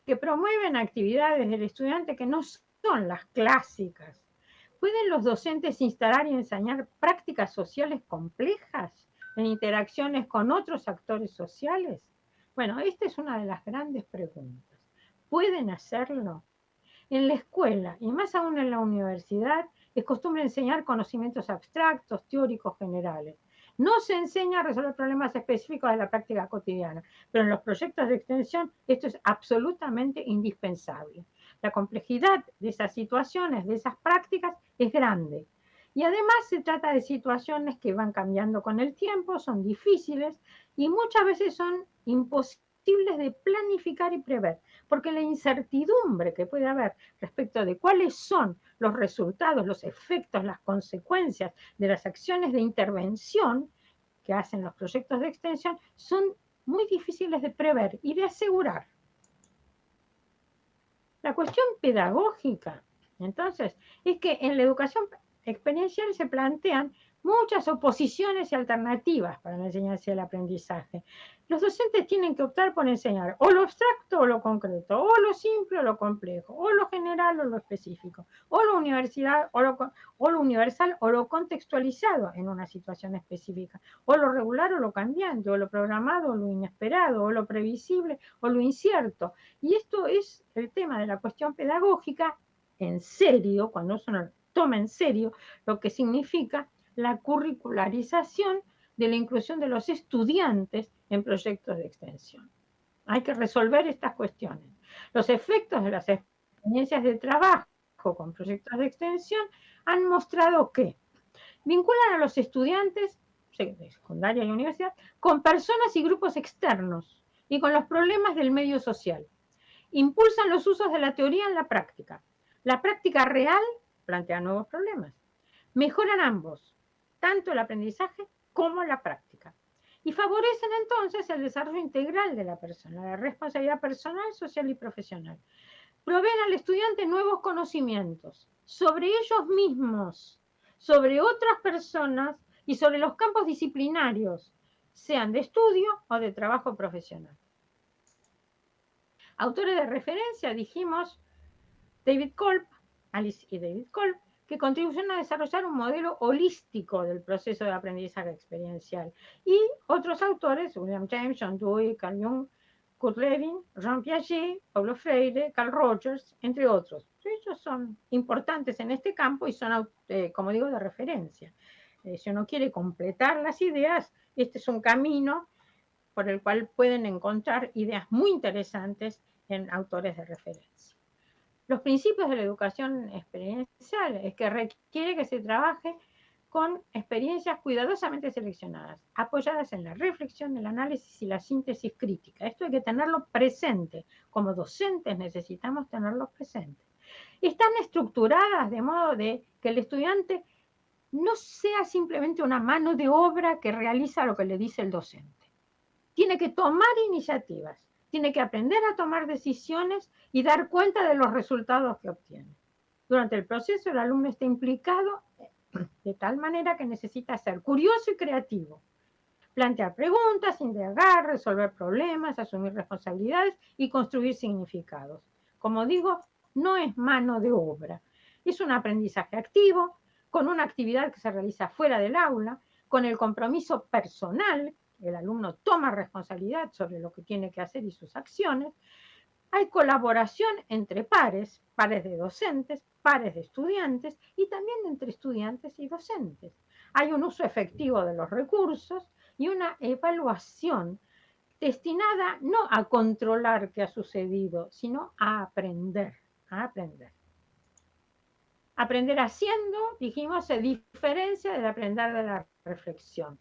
que promueven actividades del estudiante que no son las clásicas. ¿Pueden los docentes instalar y enseñar prácticas sociales complejas en interacciones con otros actores sociales? Bueno, esta es una de las grandes preguntas. ¿Pueden hacerlo? En la escuela, y más aún en la universidad, es costumbre enseñar conocimientos abstractos, teóricos, generales. No se enseña a resolver problemas específicos de la práctica cotidiana, pero en los proyectos de extensión esto es absolutamente indispensable. La complejidad de esas situaciones, de esas prácticas, es grande. Y además se trata de situaciones que van cambiando con el tiempo, son difíciles y muchas veces son imposibles de planificar y prever, porque la incertidumbre que puede haber respecto de cuáles son los resultados, los efectos, las consecuencias de las acciones de intervención que hacen los proyectos de extensión son muy difíciles de prever y de asegurar. La cuestión pedagógica, entonces, es que en la educación experiencial se plantean muchas oposiciones y alternativas para la enseñanza y el aprendizaje. Los docentes tienen que optar por enseñar o lo abstracto o lo concreto, o lo simple o lo complejo, o lo general o lo específico, o lo universal o lo contextualizado en una situación específica, o lo regular o lo cambiante, o lo programado o lo inesperado, o lo previsible o lo incierto. Y esto es el tema de la cuestión pedagógica en serio, cuando uno toma en serio lo que significa la curricularización de la inclusión de los estudiantes en proyectos de extensión. Hay que resolver estas cuestiones. Los efectos de las experiencias de trabajo con proyectos de extensión han mostrado que vinculan a los estudiantes de secundaria y universidad con personas y grupos externos y con los problemas del medio social. Impulsan los usos de la teoría en la práctica. La práctica real plantea nuevos problemas. Mejoran ambos, tanto el aprendizaje como la práctica. Y favorecen entonces el desarrollo integral de la persona, la responsabilidad personal, social y profesional. Proveen al estudiante nuevos conocimientos sobre ellos mismos, sobre otras personas y sobre los campos disciplinarios, sean de estudio o de trabajo profesional. Autores de referencia, dijimos, Alice y David Kolb, que contribuyeron a desarrollar un modelo holístico del proceso de aprendizaje experiencial. Y otros autores, William James, John Dewey, Carl Jung, Kurt Lewin, Jean Piaget, Paulo Freire, Carl Rogers, entre otros. Ellos son importantes en este campo y son, como digo, de referencia. Si uno quiere completar las ideas, este es un camino por el cual pueden encontrar ideas muy interesantes en autores de referencia. Los principios de la educación experiencial es que requiere que se trabaje con experiencias cuidadosamente seleccionadas, apoyadas en la reflexión, el análisis y la síntesis crítica. Esto hay que tenerlo presente. Como docentes necesitamos tenerlo presente. Están estructuradas de modo de que el estudiante no sea simplemente una mano de obra que realiza lo que le dice el docente. Tiene que tomar iniciativas, tiene que aprender a tomar decisiones y dar cuenta de los resultados que obtiene. Durante el proceso, el alumno está implicado de tal manera que necesita ser curioso y creativo, plantear preguntas, indagar, resolver problemas, asumir responsabilidades y construir significados. Como digo, no es mano de obra, es un aprendizaje activo, con una actividad que se realiza fuera del aula, con el compromiso personal, el alumno toma responsabilidad sobre lo que tiene que hacer y sus acciones. Hay colaboración entre pares, pares de docentes, pares de estudiantes y también entre estudiantes y docentes. Hay un uso efectivo de los recursos y una evaluación destinada no a controlar qué ha sucedido, sino a aprender, a aprender. Aprender haciendo, dijimos, se diferencia del aprender de la reflexión.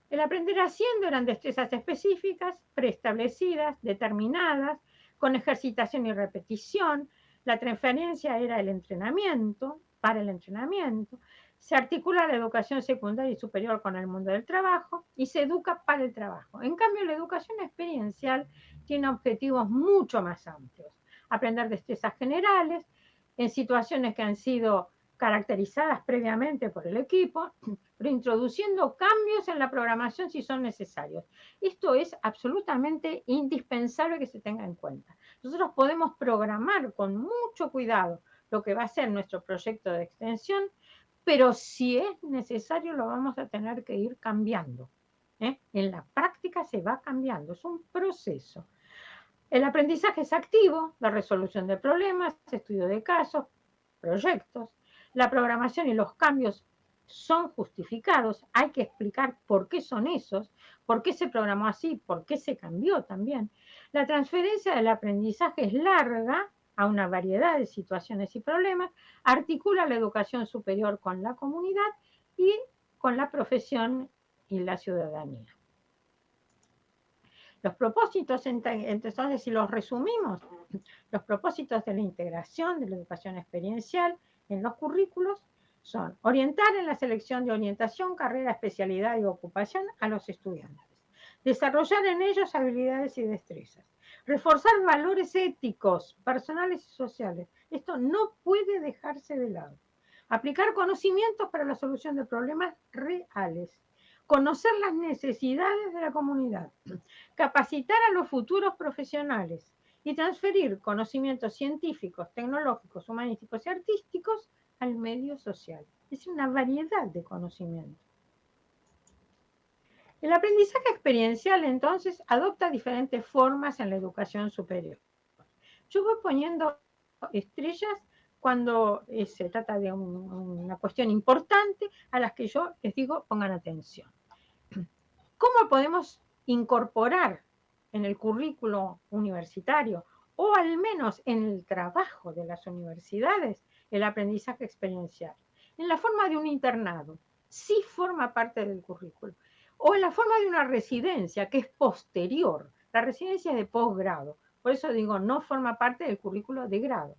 El aprender haciendo eran destrezas específicas, preestablecidas, determinadas, con ejercitación y repetición. La transferencia era el entrenamiento, para el entrenamiento. Se articula la educación secundaria y superior con el mundo del trabajo y se educa para el trabajo. En cambio, la educación experiencial tiene objetivos mucho más amplios. Aprender destrezas generales en situaciones que han sido caracterizadas previamente por el equipo, pero introduciendo cambios en la programación si son necesarios. Esto es absolutamente indispensable que se tenga en cuenta. Nosotros podemos programar con mucho cuidado lo que va a ser nuestro proyecto de extensión, pero si es necesario lo vamos a tener que ir cambiando. En la práctica se va cambiando, es un proceso. El aprendizaje es activo, la resolución de problemas, estudio de casos, proyectos. La programación y los cambios son justificados, hay que explicar por qué son esos, por qué se programó así, por qué se cambió también. La transferencia del aprendizaje es larga a una variedad de situaciones y problemas, articula la educación superior con la comunidad y con la profesión y la ciudadanía. Los propósitos, entonces, si los resumimos, los propósitos de la integración de la educación experiencial en los currículos son orientar en la selección de orientación, carrera, especialidad y ocupación a los estudiantes, desarrollar en ellos habilidades y destrezas, reforzar valores éticos, personales y sociales. Esto no puede dejarse de lado. Aplicar conocimientos para la solución de problemas reales, conocer las necesidades de la comunidad, capacitar a los futuros profesionales y transferir conocimientos científicos, tecnológicos, humanísticos y artísticos al medio social. Es una variedad de conocimientos. El aprendizaje experiencial, entonces, adopta diferentes formas en la educación superior. Yo voy poniendo estrellas cuando se trata de una cuestión importante a las que yo les digo pongan atención. ¿Cómo podemos incorporar en el currículo universitario o al menos en el trabajo de las universidades el aprendizaje experiencial? En la forma de un internado, sí forma parte del currículo, o en la forma de una residencia que es posterior. La residencia es de posgrado, por eso digo, no forma parte del currículo de grado.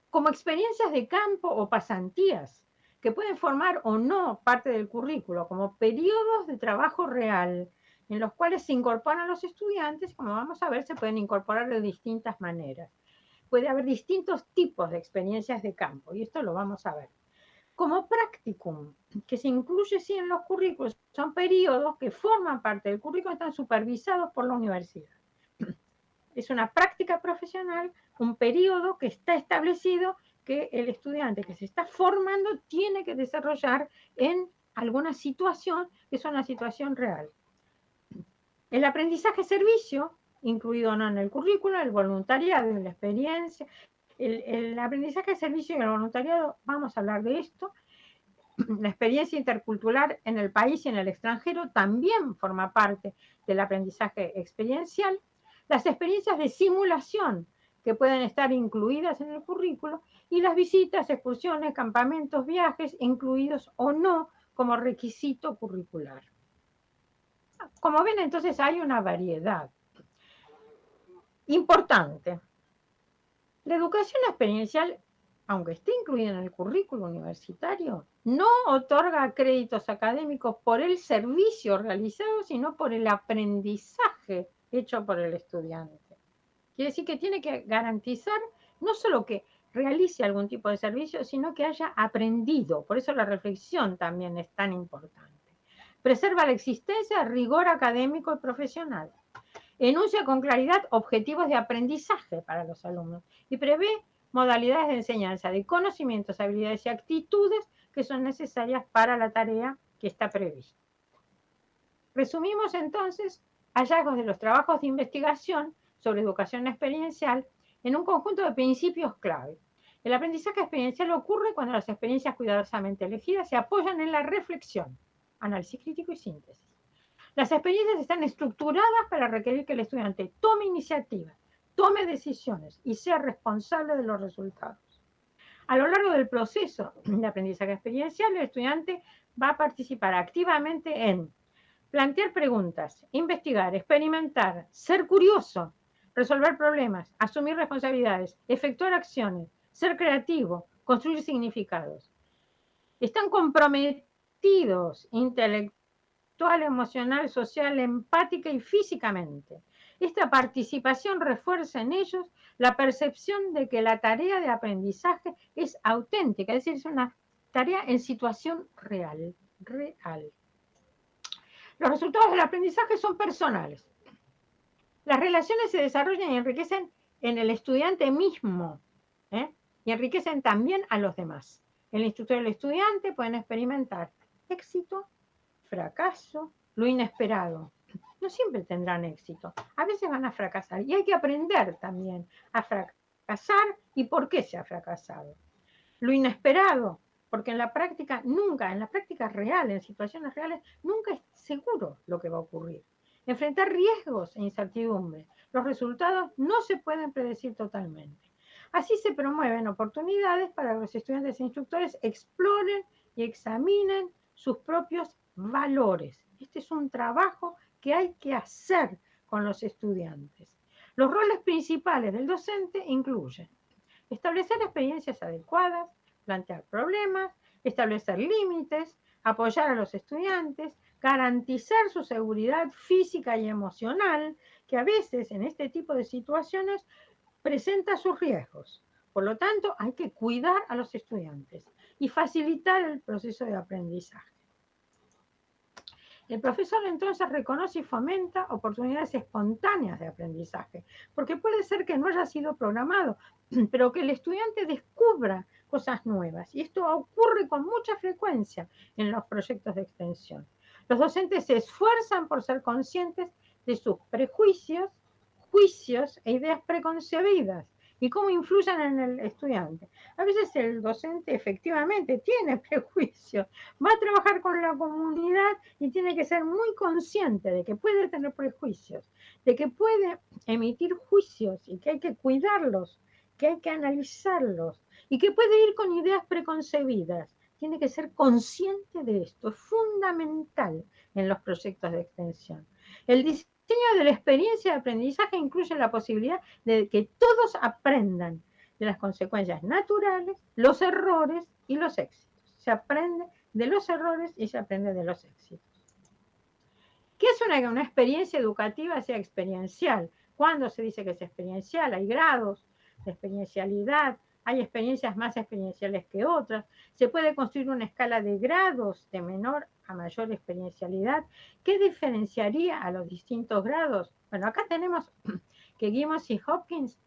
Como experiencias de campo o pasantías, que pueden formar o no parte del currículo, como periodos de trabajo real, en los cuales se incorporan los estudiantes, como vamos a ver, se pueden incorporar de distintas maneras. Puede haber distintos tipos de experiencias de campo, y esto lo vamos a ver. Como practicum, que se incluye sí en los currículos, son periodos que forman parte del currículo, están supervisados por la universidad. Es una práctica profesional, un periodo que está establecido que el estudiante que se está formando tiene que desarrollar en alguna situación que es una situación real. El aprendizaje servicio, incluido no en el currículo, el voluntariado, la experiencia, el aprendizaje servicio y el voluntariado, vamos a hablar de esto. La experiencia intercultural en el país y en el extranjero también forma parte del aprendizaje experiencial. Las experiencias de simulación, que pueden estar incluidas en el currículo, y las visitas, excursiones, campamentos, viajes, incluidos o no como requisito curricular. Como ven, entonces hay una variedad importante. La educación experiencial, aunque esté incluida en el currículo universitario, no otorga créditos académicos por el servicio realizado, sino por el aprendizaje hecho por el estudiante. Quiere decir que tiene que garantizar no solo que realice algún tipo de servicio, sino que haya aprendido. Por eso la reflexión también es tan importante. Preserva la existencia de rigor académico y profesional. Enuncia con claridad objetivos de aprendizaje para los alumnos y prevé modalidades de enseñanza de conocimientos, habilidades y actitudes que son necesarias para la tarea que está prevista. Resumimos entonces hallazgos de los trabajos de investigación sobre educación experiencial en un conjunto de principios clave. El aprendizaje experiencial ocurre cuando las experiencias cuidadosamente elegidas se apoyan en la reflexión, análisis crítico y síntesis. Las experiencias están estructuradas para requerir que el estudiante tome iniciativa, tome decisiones y sea responsable de los resultados. A lo largo del proceso de aprendizaje experiencial, el estudiante va a participar activamente en plantear preguntas, investigar, experimentar, ser curioso, resolver problemas, asumir responsabilidades, efectuar acciones, ser creativo, construir significados. Están comprometidos intelectual, emocional, social, empática y físicamente. Esta participación refuerza en ellos la percepción de que la tarea de aprendizaje es auténtica, es decir, es una tarea en situación real. Los resultados del aprendizaje son personales. Las relaciones se desarrollan y enriquecen en el estudiante mismo, y enriquecen también a los demás. El instructor y el estudiante pueden experimentar éxito, fracaso, lo inesperado. No siempre tendrán éxito, a veces van a fracasar y hay que aprender también a fracasar y por qué se ha fracasado. Lo inesperado, porque en la práctica nunca, en la práctica real, en situaciones reales, nunca es seguro lo que va a ocurrir. Enfrentar riesgos e incertidumbres. Los resultados no se pueden predecir totalmente. Así se promueven oportunidades para que los estudiantes e instructores exploren y examinen sus propios valores. Este es un trabajo que hay que hacer con los estudiantes. Los roles principales del docente incluyen establecer experiencias adecuadas, plantear problemas, establecer límites, apoyar a los estudiantes, garantizar su seguridad física y emocional, que a veces en este tipo de situaciones presenta sus riesgos. Por lo tanto, hay que cuidar a los estudiantes y facilitar el proceso de aprendizaje. El profesor entonces reconoce y fomenta oportunidades espontáneas de aprendizaje, porque puede ser que no haya sido programado, pero que el estudiante descubra cosas nuevas. Y esto ocurre con mucha frecuencia en los proyectos de extensión. Los docentes se esfuerzan por ser conscientes de sus prejuicios, juicios e ideas preconcebidas y cómo influyen en el estudiante. A veces el docente efectivamente tiene prejuicios, va a trabajar con la comunidad y tiene que ser muy consciente de que puede tener prejuicios, de que puede emitir juicios y que hay que cuidarlos, que hay que analizarlos y que puede ir con ideas preconcebidas. Tiene que ser consciente de esto, es fundamental en los proyectos de extensión. El diseño de la experiencia de aprendizaje incluye la posibilidad de que todos aprendan de las consecuencias naturales, los errores y los éxitos. Se aprende de los errores y se aprende de los éxitos. ¿Qué es una experiencia educativa sea experiencial? ¿Cuándo se dice que es experiencial? Hay grados de experiencialidad, hay experiencias más experienciales que otras. Se puede construir una escala de grados de menor a mayor experiencialidad. ¿Qué diferenciaría a los distintos grados? Bueno, acá tenemos que Gibbons y Hopkins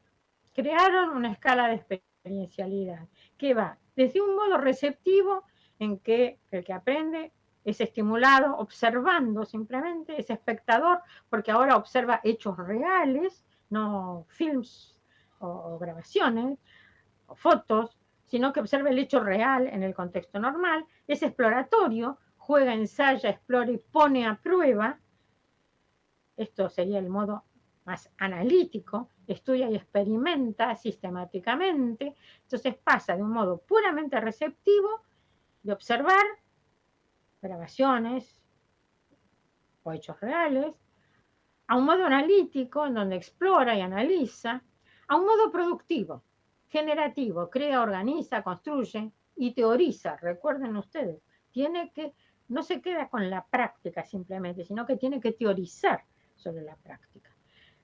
crearon una escala de experiencialidad que va desde un modo receptivo en que el que aprende es estimulado observando simplemente, es espectador porque ahora observa hechos reales, no films o grabaciones o fotos, sino que observa el hecho real en el contexto normal, es exploratorio, juega, ensaya, explora y pone a prueba. Esto sería el modo más analítico, estudia y experimenta sistemáticamente, entonces pasa de un modo puramente receptivo, de observar grabaciones o hechos reales, a un modo analítico, en donde explora y analiza, a un modo productivo, generativo, crea, organiza, construye y teoriza. Recuerden ustedes, no se queda con la práctica simplemente, sino que tiene que teorizar sobre la práctica.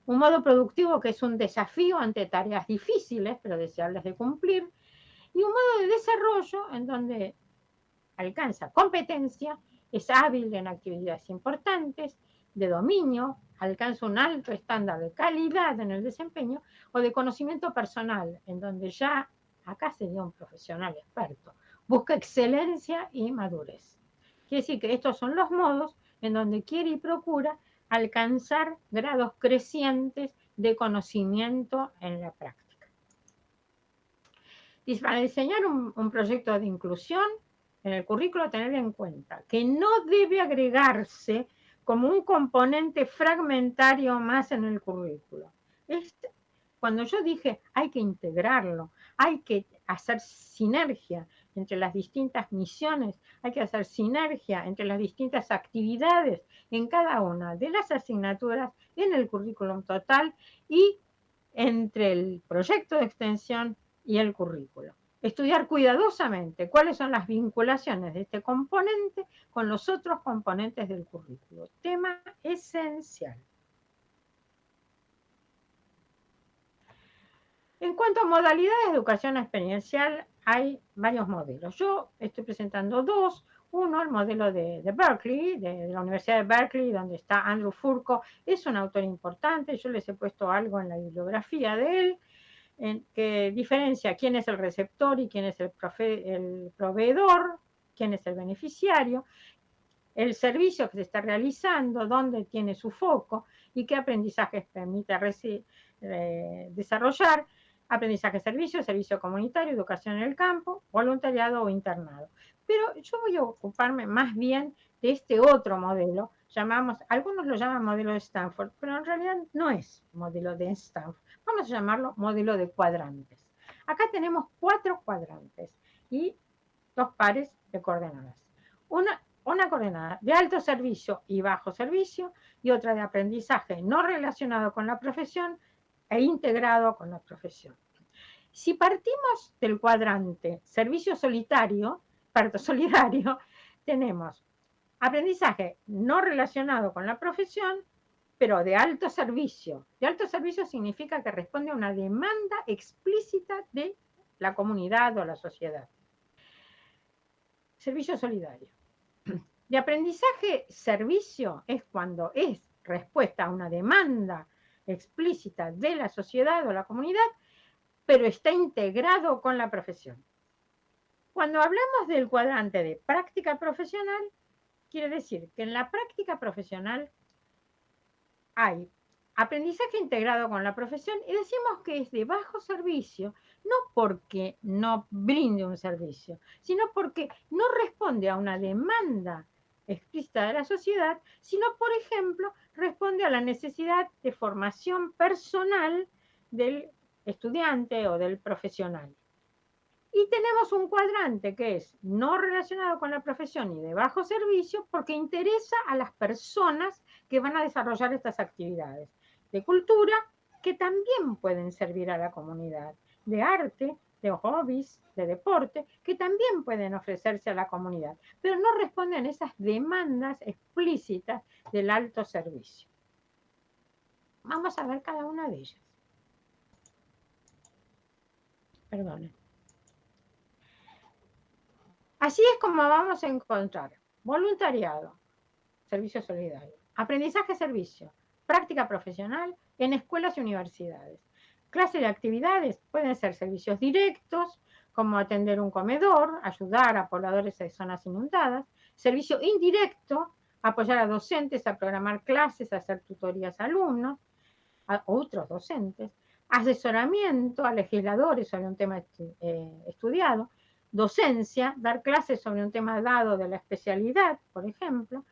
Un modo productivo que es un desafío ante tareas difíciles, pero deseables de cumplir, y un modo de desarrollo en donde alcanza competencia, es hábil en actividades importantes, de dominio, alcanza un alto estándar de calidad en el desempeño o de conocimiento personal, en donde ya acá sería un profesional experto, busca excelencia y madurez. Quiere decir que estos son los modos en donde quiere y procura alcanzar grados crecientes de conocimiento en la práctica. Y para diseñar un proyecto de inclusión, en el currículo tener en cuenta que no debe agregarse como un componente fragmentario más en el currículo. Cuando yo dije hay que integrarlo, hay que hacer sinergia entre las distintas misiones, hay que hacer sinergia entre las distintas actividades en cada una de las asignaturas en el currículum total y entre el proyecto de extensión y el currículo. Estudiar cuidadosamente cuáles son las vinculaciones de este componente con los otros componentes del currículo. Tema esencial. En cuanto a modalidades de educación experiencial, hay varios modelos. Yo estoy presentando dos. Uno, el modelo de Berkeley, de la Universidad de Berkeley, donde está Andrew Furco. Es un autor importante, yo les he puesto algo en la bibliografía de él, que diferencia quién es el receptor y quién es el proveedor, quién es el beneficiario, el servicio que se está realizando, dónde tiene su foco y qué aprendizajes permite desarrollar, aprendizaje servicio, servicio comunitario, educación en el campo, voluntariado o internado. Pero yo voy a ocuparme más bien de este otro modelo, algunos lo llaman modelo de Stanford, pero en realidad no es modelo de Stanford. Vamos a llamarlo modelo de cuadrantes. Acá tenemos 4 cuadrantes y 2 pares de coordenadas. Una coordenada de alto servicio y bajo servicio y otra de aprendizaje no relacionado con la profesión e integrado con la profesión. Si partimos del cuadrante servicio solidario, tenemos aprendizaje no relacionado con la profesión, pero de alto servicio. De alto servicio significa que responde a una demanda explícita de la comunidad o la sociedad. Servicio solidario. De aprendizaje servicio es cuando es respuesta a una demanda explícita de la sociedad o la comunidad, pero está integrado con la profesión. Cuando hablamos del cuadrante de práctica profesional, quiere decir que en la práctica profesional hay aprendizaje integrado con la profesión y decimos que es de bajo servicio, no porque no brinde un servicio, sino porque no responde a una demanda explícita de la sociedad, sino, por ejemplo, responde a la necesidad de formación personal del estudiante o del profesional. Y tenemos un cuadrante que es no relacionado con la profesión y de bajo servicio porque interesa a las personas que van a desarrollar estas actividades de cultura que también pueden servir a la comunidad, de arte, de hobbies, de deporte, que también pueden ofrecerse a la comunidad, pero no responden a esas demandas explícitas del alto servicio. Vamos a ver cada una de ellas. Perdonen. Así es como vamos a encontrar voluntariado, servicio solidario, aprendizaje servicio, práctica profesional en escuelas y universidades. Clase de actividades pueden ser servicios directos, como atender un comedor, ayudar a pobladores de zonas inundadas. Servicio indirecto, apoyar a docentes a programar clases, a hacer tutorías a alumnos, a otros docentes. Asesoramiento a legisladores sobre un tema estudiado. Docencia, dar clases sobre un tema dado de la especialidad, por ejemplo.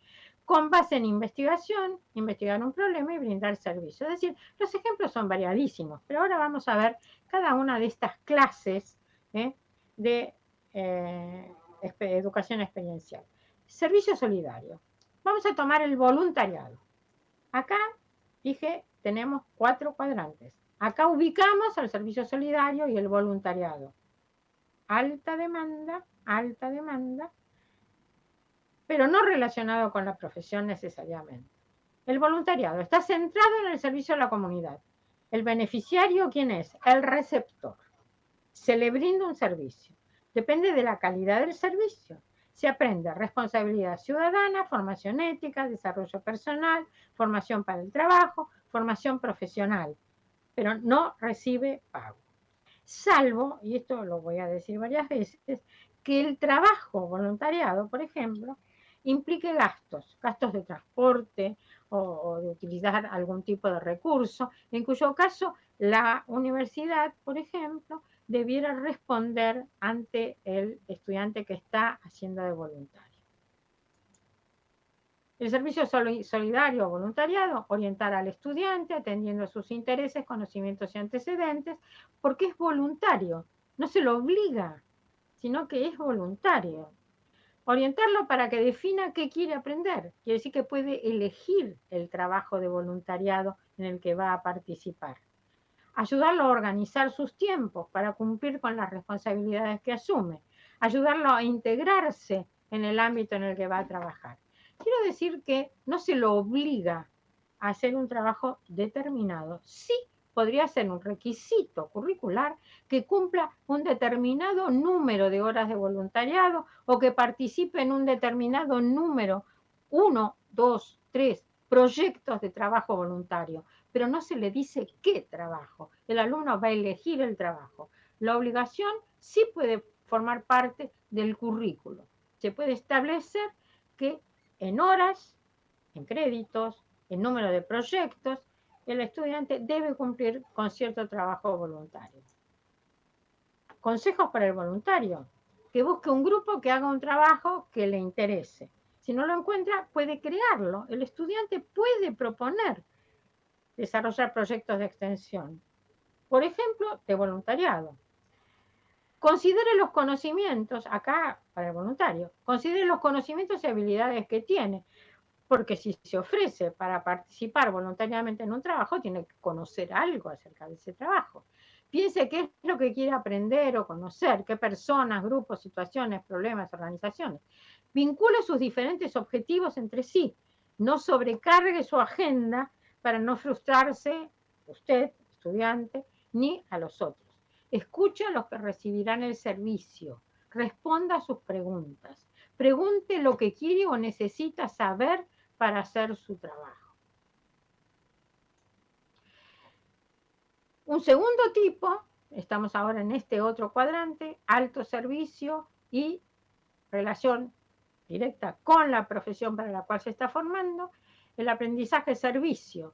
con base en investigación, investigar un problema y brindar servicio. Es decir, los ejemplos son variadísimos, pero ahora vamos a ver cada una de estas clases de educación experiencial. Servicio solidario. Vamos a tomar el voluntariado. Acá dije, tenemos 4 cuadrantes. Acá ubicamos al servicio solidario y el voluntariado. Alta demanda, pero no relacionado con la profesión necesariamente. El voluntariado está centrado en el servicio a la comunidad. ¿El beneficiario quién es? El receptor. Se le brinda un servicio. Depende de la calidad del servicio. Se aprende responsabilidad ciudadana, formación ética, desarrollo personal, formación para el trabajo, formación profesional, pero no recibe pago. Salvo, y esto lo voy a decir varias veces, que el trabajo voluntariado, por ejemplo, implique gastos de transporte o de utilizar algún tipo de recurso, en cuyo caso la universidad, por ejemplo, debiera responder ante el estudiante que está haciendo de voluntario. El servicio solidario o voluntariado, orientar al estudiante atendiendo sus intereses, conocimientos y antecedentes, porque es voluntario, no se lo obliga, sino que es voluntario. Orientarlo para que defina qué quiere aprender, quiere decir que puede elegir el trabajo de voluntariado en el que va a participar. Ayudarlo a organizar sus tiempos para cumplir con las responsabilidades que asume, ayudarlo a integrarse en el ámbito en el que va a trabajar. Quiero decir que no se lo obliga a hacer un trabajo determinado. Sí podría ser un requisito curricular que cumpla un determinado número de horas de voluntariado o que participe en un determinado número, 1, 2, 3 proyectos de trabajo voluntario, pero no se le dice qué trabajo. El alumno va a elegir el trabajo. La obligación sí puede formar parte del currículo. Se puede establecer que en horas, en créditos, en número de proyectos, el estudiante debe cumplir con cierto trabajo voluntario. Consejos para el voluntario. Que busque un grupo que haga un trabajo que le interese. Si no lo encuentra, puede crearlo. El estudiante puede proponer desarrollar proyectos de extensión. Por ejemplo, de voluntariado. Considere los conocimientos, acá para el voluntario, considere los conocimientos y habilidades que tiene, porque si se ofrece para participar voluntariamente en un trabajo, tiene que conocer algo acerca de ese trabajo. Piense qué es lo que quiere aprender o conocer, qué personas, grupos, situaciones, problemas, organizaciones. Vincule sus diferentes objetivos entre sí. No sobrecargue su agenda para no frustrarse, usted, estudiante, ni a los otros. Escuche a los que recibirán el servicio. Responda a sus preguntas. Pregunte lo que quiere o necesita saber para hacer su trabajo. Un segundo tipo, estamos ahora en este otro cuadrante, alto servicio y relación directa con la profesión para la cual se está formando, el aprendizaje-servicio.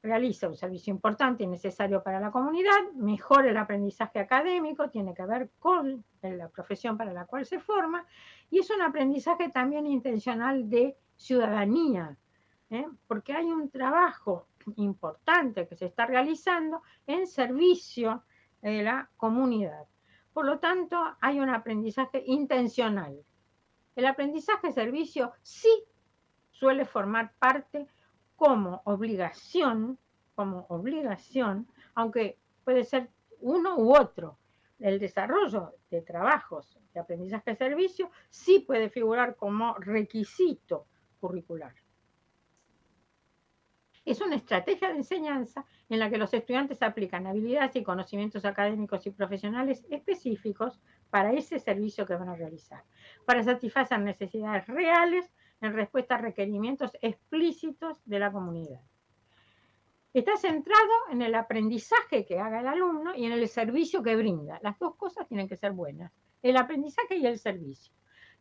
Realiza un servicio importante y necesario para la comunidad, mejora el aprendizaje académico, tiene que ver con la profesión para la cual se forma, y es un aprendizaje también intencional de ciudadanía, porque hay un trabajo importante que se está realizando en servicio de la comunidad. Por lo tanto, hay un aprendizaje intencional. El aprendizaje-servicio sí suele formar parte como obligación, aunque puede ser uno u otro. El desarrollo de trabajos de aprendizaje-servicio sí puede figurar como requisito curricular. Es una estrategia de enseñanza en la que los estudiantes aplican habilidades y conocimientos académicos y profesionales específicos para ese servicio que van a realizar, para satisfacer necesidades reales en respuesta a requerimientos explícitos de la comunidad. Está centrado en el aprendizaje que haga el alumno y en el servicio que brinda. Las dos cosas tienen que ser buenas, el aprendizaje y el servicio.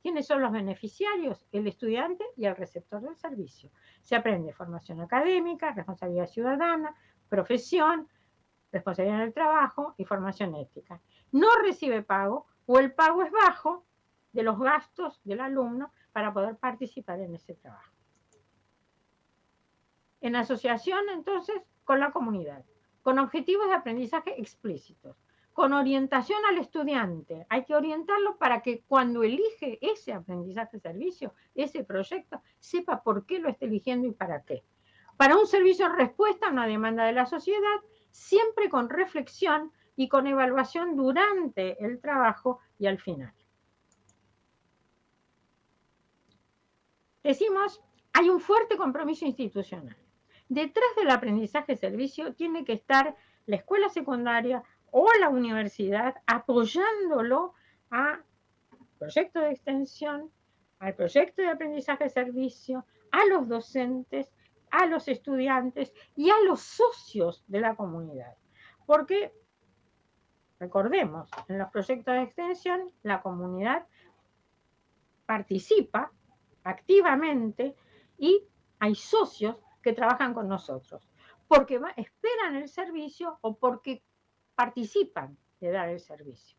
¿Quiénes son los beneficiarios? El estudiante y el receptor del servicio. Se aprende formación académica, responsabilidad ciudadana, profesión, responsabilidad en el trabajo y formación ética. No recibe pago o el pago es bajo de los gastos del alumno para poder participar en ese trabajo. en asociación entonces con la comunidad, con objetivos de aprendizaje explícitos, con orientación al estudiante. Hay que orientarlo para que cuando elige ese aprendizaje-servicio, ese proyecto, sepa por qué lo está eligiendo y para qué. Para un servicio en respuesta a una demanda de la sociedad, siempre con reflexión y con evaluación durante el trabajo y al final. Decimos, hay un fuerte compromiso institucional. Detrás del aprendizaje-servicio tiene que estar la escuela secundaria o la universidad apoyándolo a proyectos de extensión, al proyecto de aprendizaje-servicio, a los docentes, a los estudiantes y a los socios de la comunidad. Porque, recordemos, en los proyectos de extensión la comunidad participa activamente y hay socios que trabajan con nosotros, porque esperan el servicio o porque participan de dar el servicio.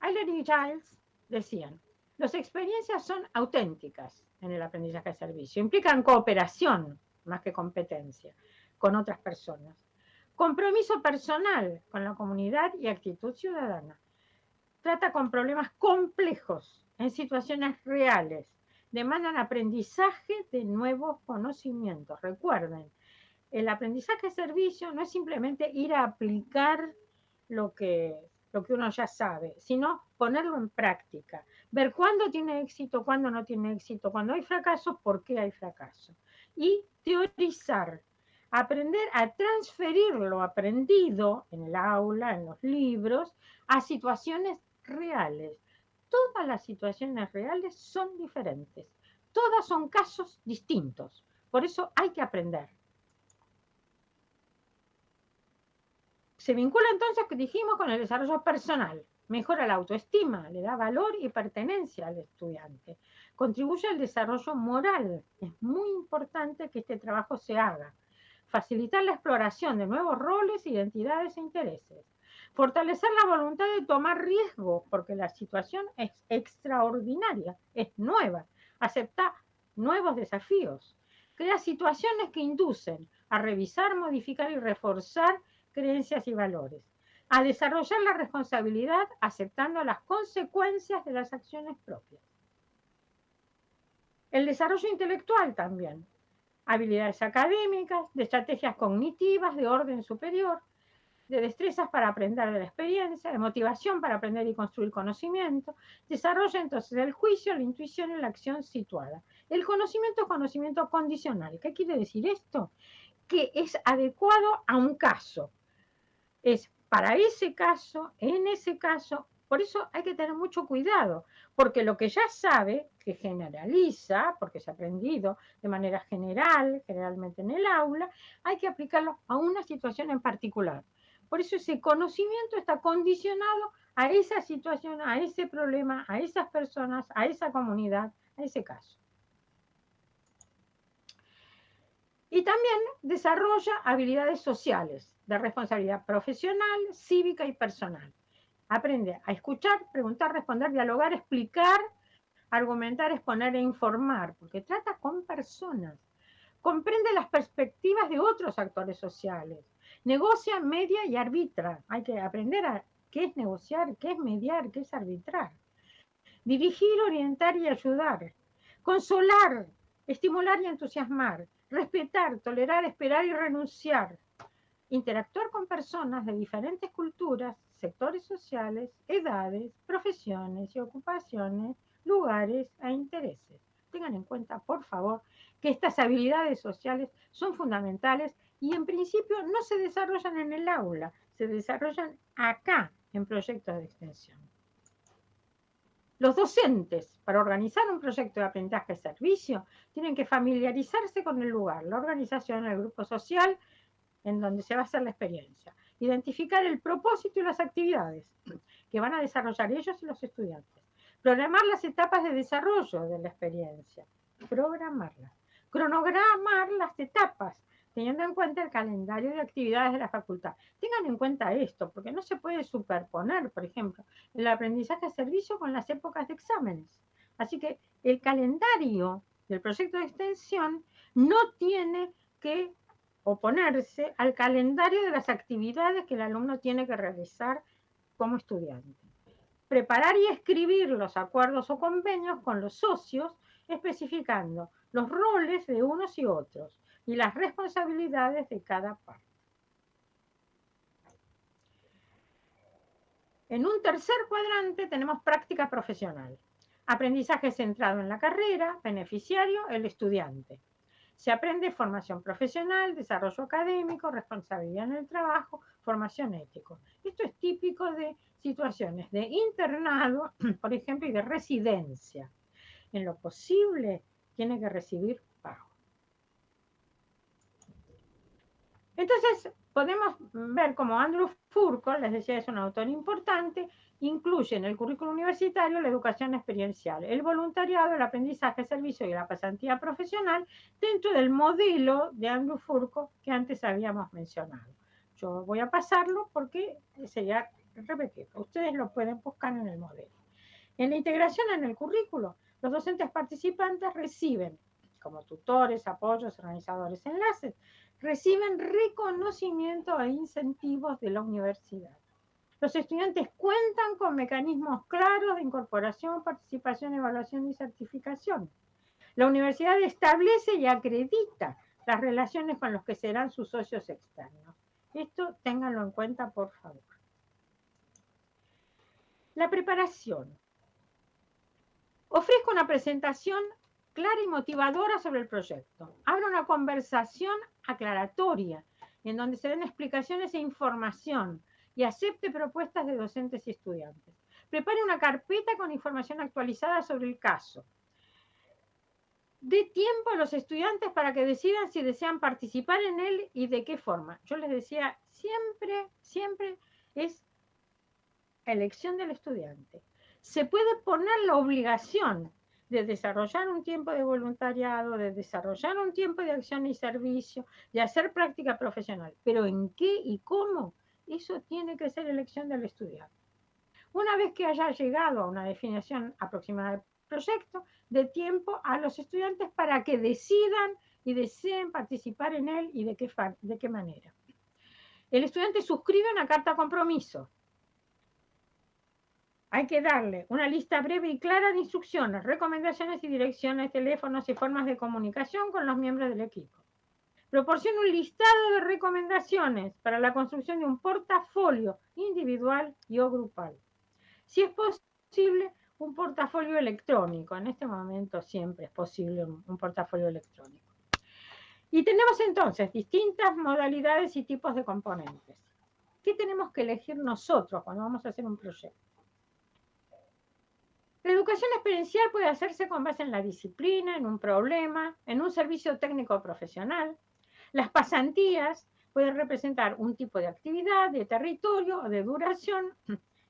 Ayler y Giles decían, las experiencias son auténticas en el aprendizaje de servicio, implican cooperación más que competencia con otras personas, compromiso personal con la comunidad y actitud ciudadana. Trata con problemas complejos en situaciones reales, demandan aprendizaje de nuevos conocimientos. Recuerden, el aprendizaje de servicio no es simplemente ir a aplicar lo que uno ya sabe, sino ponerlo en práctica, ver cuándo tiene éxito, cuándo no tiene éxito, cuando hay fracaso, por qué hay fracaso. Y teorizar, aprender a transferir lo aprendido en el aula, en los libros, a situaciones reales. Todas las situaciones reales son diferentes, todas son casos distintos, por eso hay que aprender. Se vincula entonces, dijimos, con el desarrollo personal. Mejora la autoestima, le da valor y pertenencia al estudiante. Contribuye al desarrollo moral. Es muy importante que este trabajo se haga. Facilitar la exploración de nuevos roles, identidades e intereses. Fortalecer la voluntad de tomar riesgos, porque la situación es extraordinaria, es nueva. Aceptar nuevos desafíos. Crea situaciones que inducen a revisar, modificar y reforzar creencias y valores, a desarrollar la responsabilidad aceptando las consecuencias de las acciones propias. El desarrollo intelectual también, habilidades académicas, de estrategias cognitivas de orden superior, de destrezas para aprender de la experiencia, de motivación para aprender y construir conocimiento. Desarrolla entonces el juicio, la intuición y la acción situada. El conocimiento es conocimiento condicional. ¿Qué quiere decir esto? Que es adecuado a un caso. Es para ese caso, en ese caso, por eso hay que tener mucho cuidado, porque lo que ya sabe, que generaliza, porque se ha aprendido de manera general, generalmente en el aula, hay que aplicarlo a una situación en particular. Por eso ese conocimiento está condicionado a esa situación, a ese problema, a esas personas, a esa comunidad, a ese caso. Y también desarrolla habilidades sociales, de responsabilidad profesional, cívica y personal. Aprende a escuchar, preguntar, responder, dialogar, explicar, argumentar, exponer e informar, porque trata con personas. Comprende las perspectivas de otros actores sociales. Negocia, media y arbitra. Hay que aprender a qué es negociar, qué es mediar, qué es arbitrar. Dirigir, orientar y ayudar. Consolar, estimular y entusiasmar. Respetar, tolerar, esperar y renunciar. Interactuar con personas de diferentes culturas, sectores sociales, edades, profesiones y ocupaciones, lugares e intereses. Tengan en cuenta, por favor, que estas habilidades sociales son fundamentales y en principio no se desarrollan en el aula, se desarrollan acá en proyectos de extensión. Los docentes, para organizar un proyecto de aprendizaje-servicio, tienen que familiarizarse con el lugar, la organización, el grupo social en donde se va a hacer la experiencia. Identificar el propósito y las actividades que van a desarrollar ellos y los estudiantes. Programar las etapas de desarrollo de la experiencia. Programarlas. Cronogramar las etapas, teniendo en cuenta el calendario de actividades de la facultad. Tengan en cuenta esto, porque no se puede superponer, por ejemplo, el aprendizaje de servicio con las épocas de exámenes. Así que el calendario del proyecto de extensión no tiene que oponerse al calendario de las actividades que el alumno tiene que realizar como estudiante. Preparar y escribir los acuerdos o convenios con los socios, especificando los roles de unos y otros y las responsabilidades de cada parte. En un tercer cuadrante tenemos práctica profesional. Aprendizaje centrado en la carrera, beneficiario, el estudiante. Se aprende formación profesional, desarrollo académico, responsabilidad en el trabajo, formación ético. Esto es típico de situaciones de internado, por ejemplo, y de residencia. En lo posible, tiene que recibir pago. Entonces, podemos ver como Andrew Furco, les decía, es un autor importante, incluye en el currículo universitario la educación experiencial, el voluntariado, el aprendizaje, el servicio y la pasantía profesional dentro del modelo de Andrew Furco que antes habíamos mencionado. Yo voy a pasarlo porque sería repetido. Ustedes lo pueden buscar en el modelo. En la integración en el currículo, los docentes participantes reciben, como tutores, apoyos, organizadores, enlaces, reciben reconocimiento e incentivos de la universidad. Los estudiantes cuentan con mecanismos claros de incorporación, participación, evaluación y certificación. La universidad establece y acredita las relaciones con los que serán sus socios externos. Esto ténganlo en cuenta, por favor. La preparación. Ofrezco una presentación clara y motivadora sobre el proyecto. Abro una conversación aclaratoria en donde se den explicaciones e información y acepte propuestas de docentes y estudiantes. Prepare una carpeta con información actualizada sobre el caso. Dé tiempo a los estudiantes para que decidan si desean participar en él y de qué forma. Yo les decía, siempre es elección del estudiante. Se puede poner la obligación de desarrollar un tiempo de voluntariado, de desarrollar un tiempo de acción y servicio, de hacer práctica profesional, pero en qué y cómo, eso tiene que ser elección del estudiante. Una vez que haya llegado a una definición aproximada del proyecto, de tiempo a los estudiantes para que decidan y deseen participar en él y de qué manera. El estudiante suscribe una carta compromiso. Hay que darle una lista breve y clara de instrucciones, recomendaciones y direcciones, teléfonos y formas de comunicación con los miembros del equipo. Proporciona un listado de recomendaciones para la construcción de un portafolio individual y o grupal. Si es posible, un portafolio electrónico. En este momento siempre es posible un portafolio electrónico. Y tenemos entonces distintas modalidades y tipos de componentes. ¿Qué tenemos que elegir nosotros cuando vamos a hacer un proyecto? La educación experiencial puede hacerse con base en la disciplina, en un problema, en un servicio técnico profesional. Las pasantías pueden representar un tipo de actividad, de territorio o de duración.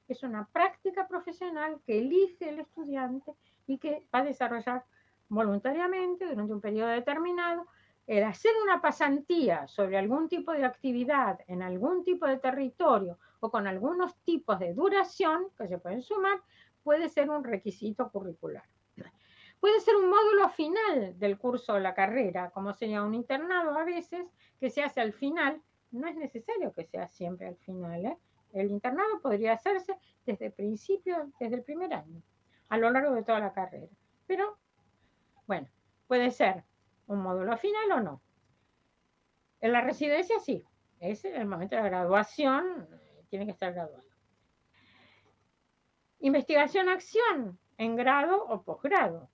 Es una práctica profesional que elige el estudiante y que va a desarrollar voluntariamente durante un periodo determinado. El hacer una pasantía sobre algún tipo de actividad en algún tipo de territorio o con algunos tipos de duración que se pueden sumar puede ser un requisito curricular. Puede ser un módulo final del curso o la carrera, como sería un internado a veces, que se hace al final. No es necesario que sea siempre al final, ¿eh? El internado podría hacerse desde el principio, desde el primer año, a lo largo de toda la carrera. Pero, bueno, puede ser un módulo final o no. En la residencia sí, es el momento de la graduación, tiene que estar graduado. Investigación-acción en grado o posgrado.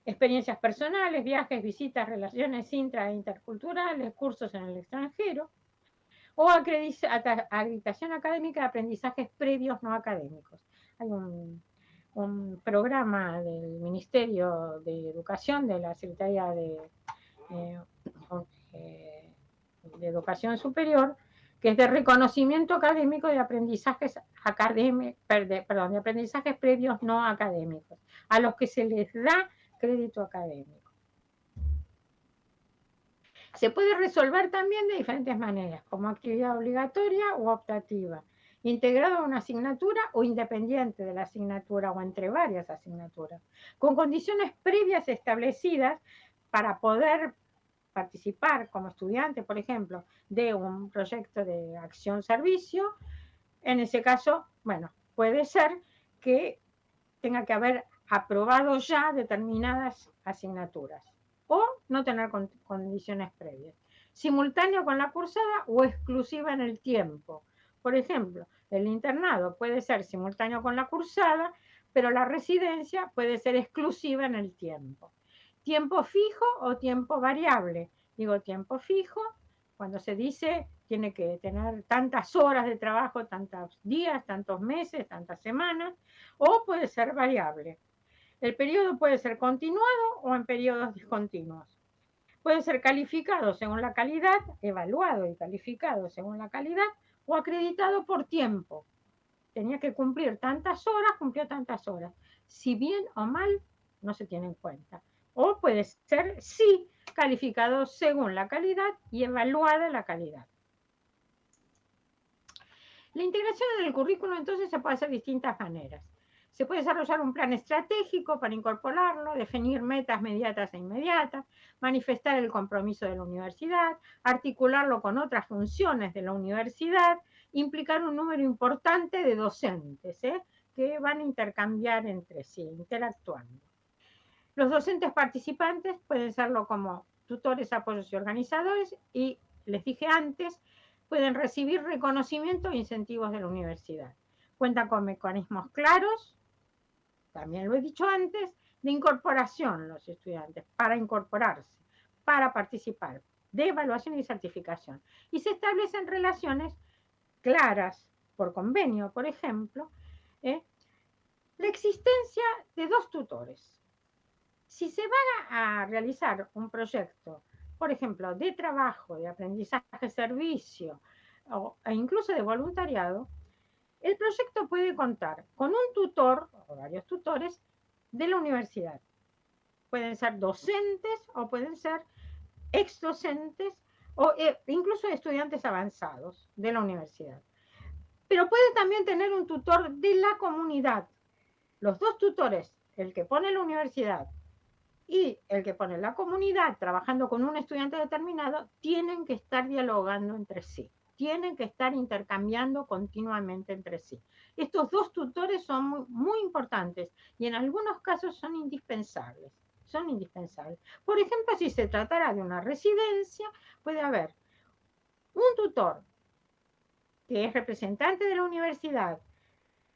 Experiencias personales, viajes, visitas, relaciones intra e interculturales, cursos en el extranjero, o acreditación académica de aprendizajes previos no académicos. Hay un programa del Ministerio de Educación, de la Secretaría de Educación Superior, que es de reconocimiento académico de aprendizajes de aprendizajes previos no académicos, a los que se les da crédito académico. Se puede resolver también de diferentes maneras, como actividad obligatoria o optativa. integrado a una asignatura o independiente de la asignatura o entre varias asignaturas, con condiciones previas establecidas para poder participar como estudiante, por ejemplo, de un proyecto de acción-servicio. En ese caso, bueno, puede ser que tenga que haber aprobado ya determinadas asignaturas o no tener condiciones previas. Simultáneo con la cursada o exclusiva en el tiempo. Por ejemplo, el internado puede ser simultáneo con la cursada, pero la residencia puede ser exclusiva en el tiempo. Tiempo fijo o tiempo variable. Digo tiempo fijo cuando se dice tiene que tener tantas horas de trabajo, tantos días, tantos meses, tantas semanas, o puede ser variable. El periodo puede ser continuado o en periodos discontinuos. Puede ser calificado según la calidad, evaluado y calificado según la calidad, o acreditado por tiempo. Tenía que cumplir tantas horas, cumplió tantas horas. Si bien o mal, no se tiene en cuenta. O puede ser, sí, calificado según la calidad y evaluada la calidad. La integración en el currículo entonces se puede hacer de distintas maneras. Se puede desarrollar un plan estratégico para incorporarlo, definir metas mediatas e inmediatas, manifestar el compromiso de la universidad, articularlo con otras funciones de la universidad, implicar un número importante de docentes que van a intercambiar entre sí, interactuando. Los docentes participantes pueden serlo como tutores, apoyos y organizadores y, les dije antes, pueden recibir reconocimiento e incentivos de la universidad. Cuentan con mecanismos claros, también lo he dicho antes, de incorporación los estudiantes, para incorporarse, para participar, de evaluación y certificación. Y se establecen relaciones claras, por convenio, por ejemplo, la existencia de 2 tutores. Si se va a realizar un proyecto, por ejemplo, de trabajo, de aprendizaje, servicio, e incluso de voluntariado, el proyecto puede contar con un tutor o varios tutores de la universidad. Pueden ser docentes o pueden ser exdocentes o incluso estudiantes avanzados de la universidad. Pero puede también tener un tutor de la comunidad. Los 2 tutores, el que pone la universidad y el que pone la comunidad trabajando con un estudiante determinado, tienen que estar dialogando entre sí. Tienen que estar intercambiando continuamente entre sí. Estos 2 tutores son muy, muy importantes y en algunos casos son indispensables. Son indispensables. Por ejemplo, si se tratara de una residencia, puede haber un tutor que es representante de la universidad,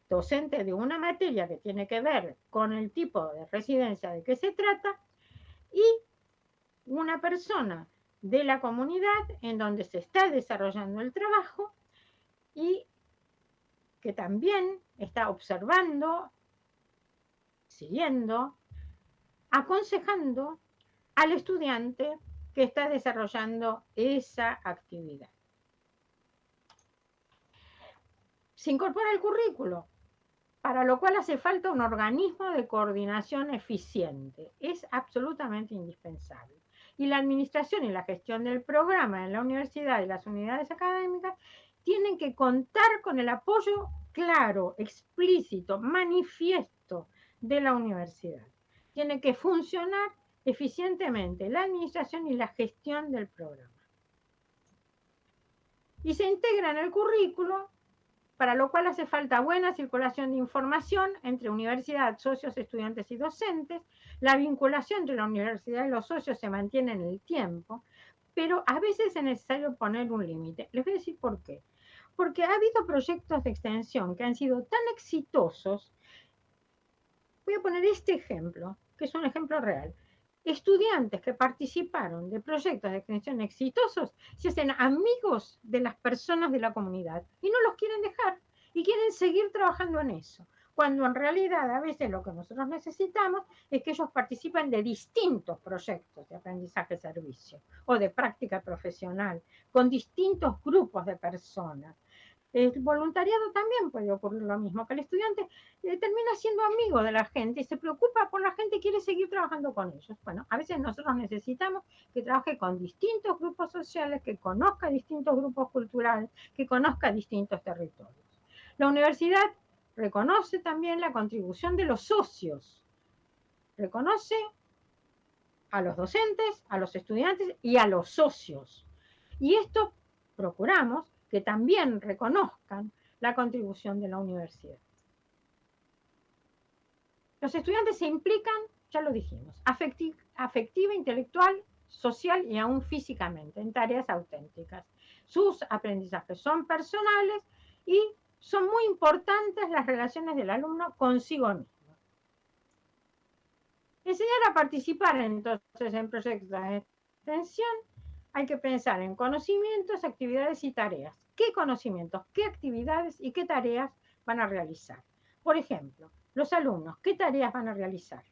docente de una materia que tiene que ver con el tipo de residencia de que se trata, y una persona de la comunidad en donde se está desarrollando el trabajo y que también está observando, siguiendo, aconsejando al estudiante que está desarrollando esa actividad. Se incorpora el currículo, para lo cual hace falta un organismo de coordinación eficiente. Es absolutamente indispensable. Y la administración y la gestión del programa en la universidad y las unidades académicas tienen que contar con el apoyo claro, explícito, manifiesto de la universidad. Tiene que funcionar eficientemente la administración y la gestión del programa. Y se integra en el currículo, para lo cual hace falta buena circulación de información entre universidad, socios, estudiantes y docentes. La vinculación entre la universidad y los socios se mantiene en el tiempo, pero a veces es necesario poner un límite. Les voy a decir por qué. Porque ha habido proyectos de extensión que han sido tan exitosos. Voy a poner este ejemplo, que es un ejemplo real. Estudiantes que participaron de proyectos de extensión exitosos se hacen amigos de las personas de la comunidad y no los quieren dejar y quieren seguir trabajando en eso, cuando en realidad a veces lo que nosotros necesitamos es que ellos participen de distintos proyectos de aprendizaje-servicio o de práctica profesional con distintos grupos de personas. El voluntariado también puede ocurrir lo mismo, que el estudiante termina siendo amigo de la gente, se preocupa por la gente y quiere seguir trabajando con ellos. Bueno, a veces nosotros necesitamos que trabaje con distintos grupos sociales, que conozca distintos grupos culturales, que conozca distintos territorios. La universidad reconoce también la contribución de los socios, reconoce a los docentes, a los estudiantes y a los socios. Y esto procuramos que también reconozcan la contribución de la universidad. Los estudiantes se implican, ya lo dijimos, afectiva, intelectual, social y aún físicamente, en tareas auténticas. Sus aprendizajes son personales y son muy importantes las relaciones del alumno consigo mismo. Enseñar a participar entonces en proyectos de extensión, hay que pensar en conocimientos, actividades y tareas. ¿Qué conocimientos, qué actividades y qué tareas van a realizar? Por ejemplo, los alumnos, ¿qué tareas van a realizar?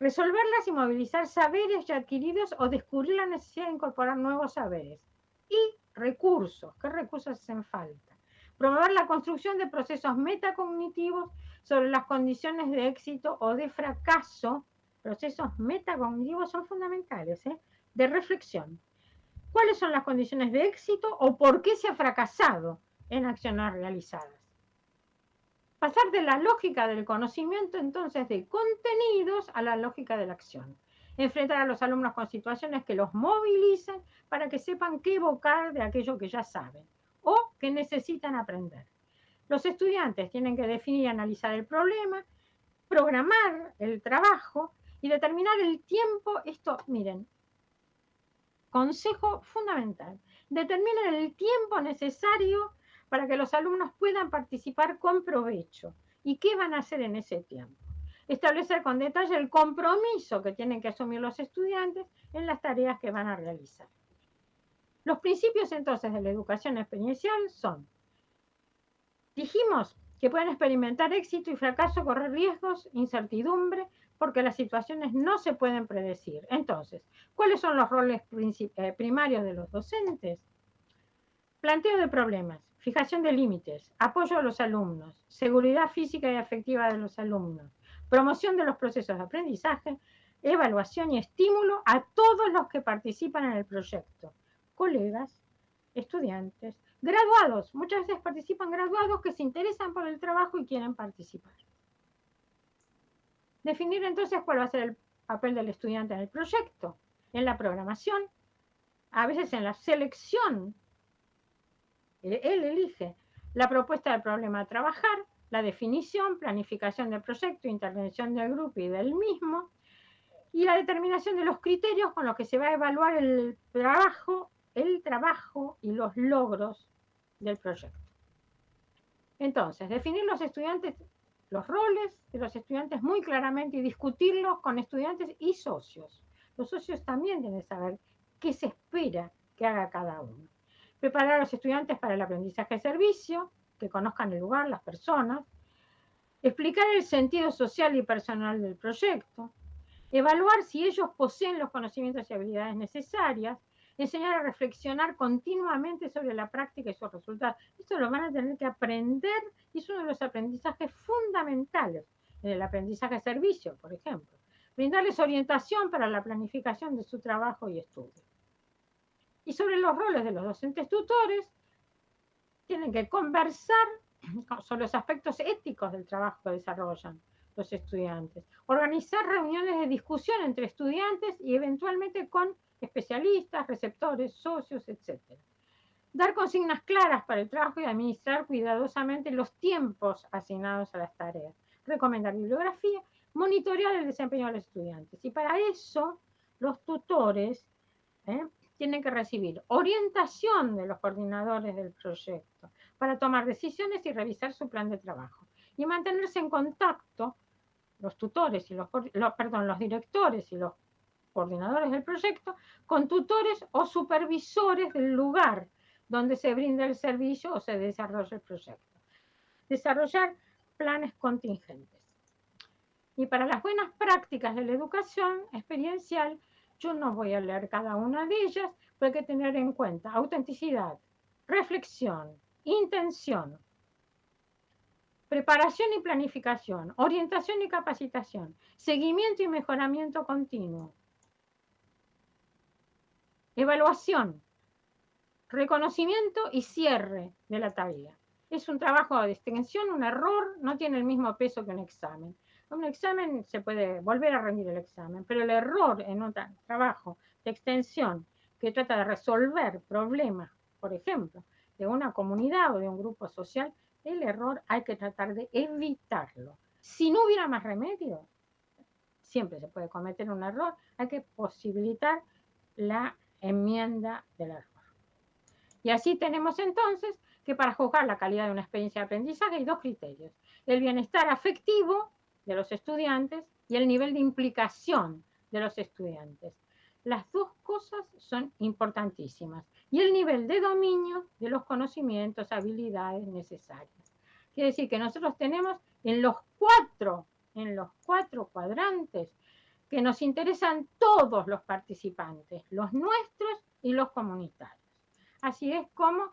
Resolverlas y movilizar saberes ya adquiridos o descubrir la necesidad de incorporar nuevos saberes. Y recursos, ¿qué recursos hacen falta? Promover la construcción de procesos metacognitivos sobre las condiciones de éxito o de fracaso. Procesos metacognitivos son fundamentales, de reflexión. ¿Cuáles son las condiciones de éxito o por qué se ha fracasado en acciones realizadas? Pasar de la lógica del conocimiento, entonces, de contenidos a la lógica de la acción. Enfrentar a los alumnos con situaciones que los movilicen para que sepan qué evocar de aquello que ya saben o que necesitan aprender. Los estudiantes tienen que definir y analizar el problema, programar el trabajo y determinar el tiempo. Esto, miren, consejo fundamental. Determinen el tiempo necesario para que los alumnos puedan participar con provecho. ¿Y qué van a hacer en ese tiempo? Establecer con detalle el compromiso que tienen que asumir los estudiantes en las tareas que van a realizar. Los principios entonces de la educación experiencial son: dijimos que pueden experimentar éxito y fracaso, correr riesgos, incertidumbre, porque las situaciones no se pueden predecir. Entonces, ¿cuáles son los roles primarios de los docentes? Planteo de problemas, fijación de límites, apoyo a los alumnos, seguridad física y afectiva de los alumnos, promoción de los procesos de aprendizaje, evaluación y estímulo a todos los que participan en el proyecto, colegas, estudiantes, graduados. Muchas veces participan graduados que se interesan por el trabajo y quieren participar. Definir entonces cuál va a ser el papel del estudiante en el proyecto, en la programación, a veces en la selección. Él elige la propuesta del problema a trabajar, la definición, planificación del proyecto, intervención del grupo y del mismo, y la determinación de los criterios con los que se va a evaluar el trabajo y los logros del proyecto. Entonces, definir los estudiantes, los roles de los estudiantes muy claramente y discutirlos con estudiantes y socios. Los socios también deben saber qué se espera que haga cada uno. Preparar a los estudiantes para el aprendizaje de servicio, que conozcan el lugar, las personas. Explicar el sentido social y personal del proyecto. Evaluar si ellos poseen los conocimientos y habilidades necesarias. Enseñar a reflexionar continuamente sobre la práctica y sus resultados. Esto lo van a tener que aprender y es uno de los aprendizajes fundamentales en el aprendizaje de servicio, por ejemplo. Brindarles orientación para la planificación de su trabajo y estudio. Y sobre los roles de los docentes tutores, tienen que conversar sobre los aspectos éticos del trabajo que desarrollan los estudiantes. Organizar reuniones de discusión entre estudiantes y eventualmente con especialistas, receptores, socios, etc. Dar consignas claras para el trabajo y administrar cuidadosamente los tiempos asignados a las tareas. Recomendar bibliografía, monitorear el desempeño de los estudiantes. Y para eso, los tutores tienen que recibir orientación de los coordinadores del proyecto para tomar decisiones y revisar su plan de trabajo. Y mantenerse en contacto, los tutores y los directores y los coordinadores del proyecto, con tutores o supervisores del lugar donde se brinda el servicio o se desarrolla el proyecto. Desarrollar planes contingentes. Y para las buenas prácticas de la educación experiencial, yo no voy a leer cada una de ellas, pero hay que tener en cuenta autenticidad, reflexión, intención, preparación y planificación, orientación y capacitación, seguimiento y mejoramiento continuo, evaluación, reconocimiento y cierre de la tarea. es un trabajo de extensión, un error no tiene el mismo peso que un examen. Un examen se puede volver a rendir el examen, pero el error en un trabajo de extensión que trata de resolver problemas, por ejemplo, de una comunidad o de un grupo social, el error hay que tratar de evitarlo. Si no hubiera más remedio, siempre se puede cometer un error, hay que posibilitar la enmienda del error. Y así tenemos entonces que para juzgar la calidad de una experiencia de aprendizaje hay dos criterios: el bienestar afectivo de los estudiantes y el nivel de implicación de los estudiantes. Las dos cosas son importantísimas. Y el nivel de dominio de los conocimientos, habilidades necesarias. Quiere decir que nosotros tenemos en los cuatro cuadrantes que nos interesan todos los participantes, los nuestros y los comunitarios. Así es como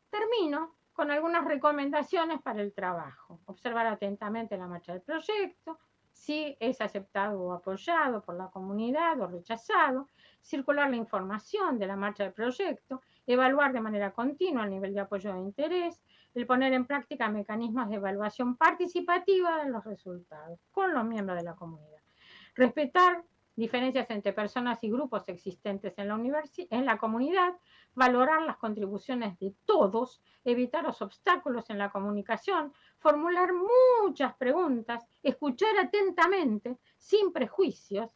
termino con algunas recomendaciones para el trabajo. Observar atentamente la marcha del proyecto, si es aceptado o apoyado por la comunidad o rechazado, circular la información de la marcha del proyecto, evaluar de manera continua el nivel de apoyo e interés, el poner en práctica mecanismos de evaluación participativa de los resultados con los miembros de la comunidad. Respetar diferencias entre personas y grupos existentes en la comunidad, valorar las contribuciones de todos, evitar los obstáculos en la comunicación, formular muchas preguntas, escuchar atentamente, sin prejuicios,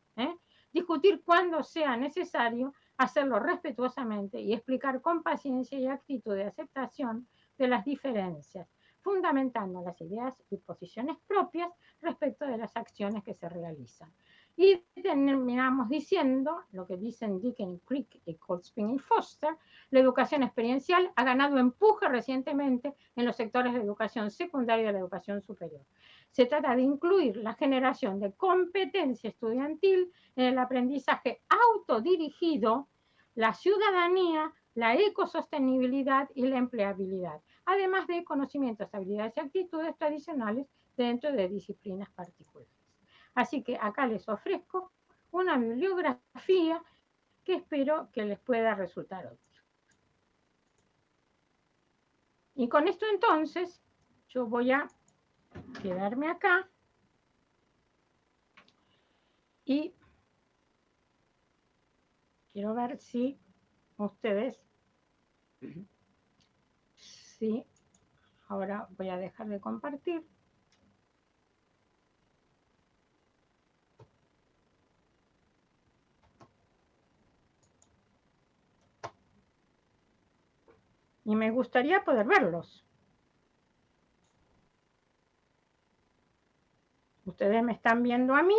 discutir cuando sea necesario, hacerlo respetuosamente y explicar con paciencia y actitud de aceptación de las diferencias, fundamentando las ideas y posiciones propias respecto de las acciones que se realizan. Y terminamos diciendo lo que dicen Dicken, Crick, Goldspin y Foster: la educación experiencial ha ganado empuje recientemente en los sectores de educación secundaria y de la educación superior. Se trata de incluir la generación de competencia estudiantil en el aprendizaje autodirigido, la ciudadanía, la ecosostenibilidad y la empleabilidad, además de conocimientos, habilidades y actitudes tradicionales dentro de disciplinas particulares. Así que acá les ofrezco una bibliografía que espero que les pueda resultar útil. Y con esto entonces yo voy a quedarme acá y quiero ver si ustedes, sí, ahora voy a dejar de compartir. Y me gustaría poder verlos. Ustedes me están viendo a mí,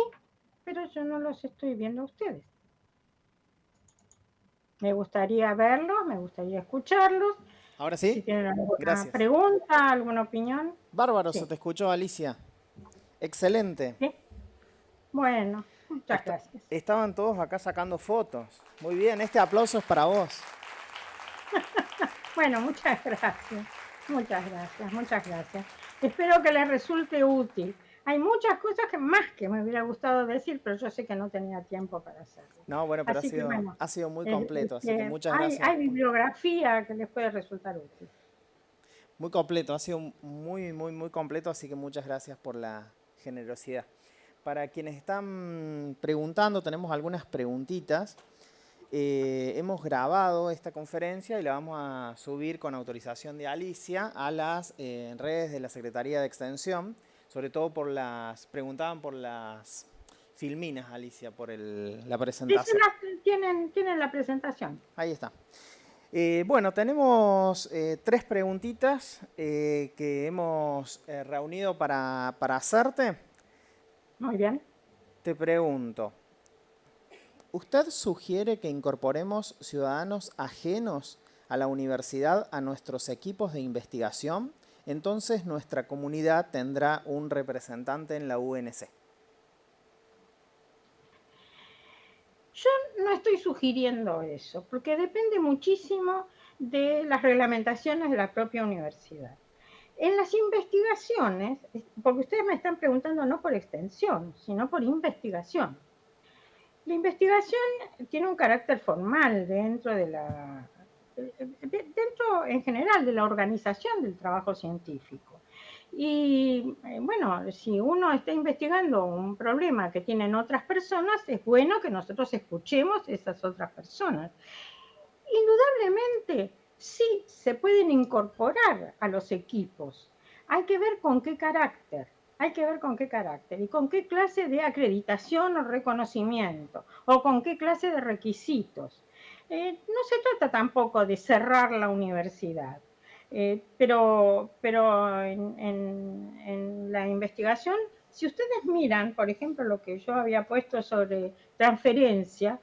pero yo no los estoy viendo a ustedes. Me gustaría verlos, me gustaría escucharlos. Ahora sí. Si tienen alguna Gracias. pregunta, alguna opinión. Bárbaro, Sí. se te escuchó, Alicia. Excelente. ¿Sí? Bueno, muchas gracias. Estaban todos acá sacando fotos. Muy bien, este aplauso es para vos. Bueno, muchas gracias. Muchas gracias, muchas gracias. Espero que les resulte útil. Hay muchas cosas que más que me hubiera gustado decir, pero yo sé que no tenía tiempo para hacerlo. No, bueno, pero Así ha sido muy completo, así que muchas hay, gracias. Hay bibliografía que les puede resultar útil. Muy completo, ha sido muy, muy, muy completo, así que muchas gracias por la generosidad. Para quienes están preguntando, tenemos algunas preguntitas. Hemos grabado esta conferencia y la vamos a subir con autorización de Alicia a las redes de la Secretaría de Extensión, sobre todo preguntaban por las filminas, Alicia, por la presentación. Tienen la presentación. Ahí está. Bueno, tenemos 3 preguntitas que hemos reunido para hacerte. Muy bien. Te pregunto, ¿usted sugiere que incorporemos ciudadanos ajenos a la universidad a nuestros equipos de investigación? Entonces nuestra comunidad tendrá un representante en la UNC. Yo no estoy sugiriendo eso, porque depende muchísimo de las reglamentaciones de la propia universidad. En las investigaciones, porque ustedes me están preguntando no por extensión, sino por investigación. La investigación tiene un carácter formal dentro de la dentro en general de la organización del trabajo científico. Y bueno, si uno está investigando un problema que tienen otras personas, es bueno que nosotros escuchemos esas otras personas. Indudablemente, sí se pueden incorporar a los equipos. Hay que ver con qué carácter. Hay que ver con qué carácter y con qué clase de acreditación o reconocimiento o con qué clase de requisitos. No se trata tampoco de cerrar la universidad, pero en la investigación, si ustedes miran, por ejemplo, lo que yo había puesto sobre transferencia,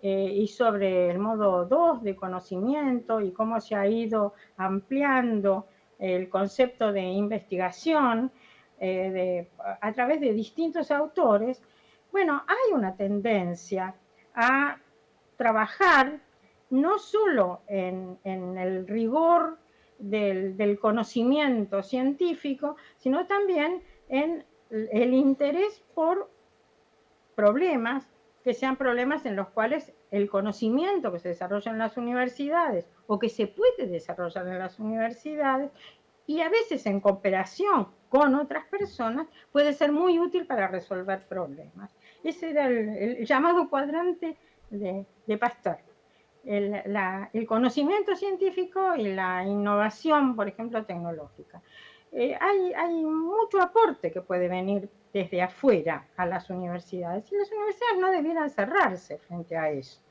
y sobre el modo 2 de conocimiento y cómo se ha ido ampliando el concepto de investigación a través de distintos autores, bueno, hay una tendencia a trabajar no solo en el rigor del conocimiento científico, sino también en el interés por problemas que sean problemas en los cuales el conocimiento que se desarrolla en las universidades o que se puede desarrollar en las universidades y a veces en cooperación con otras personas puede ser muy útil para resolver problemas. Ese era el llamado cuadrante de Pasteur. El conocimiento científico y la innovación, por ejemplo, tecnológica. Hay mucho aporte que puede venir desde afuera a las universidades y las universidades no debieran cerrarse frente a eso.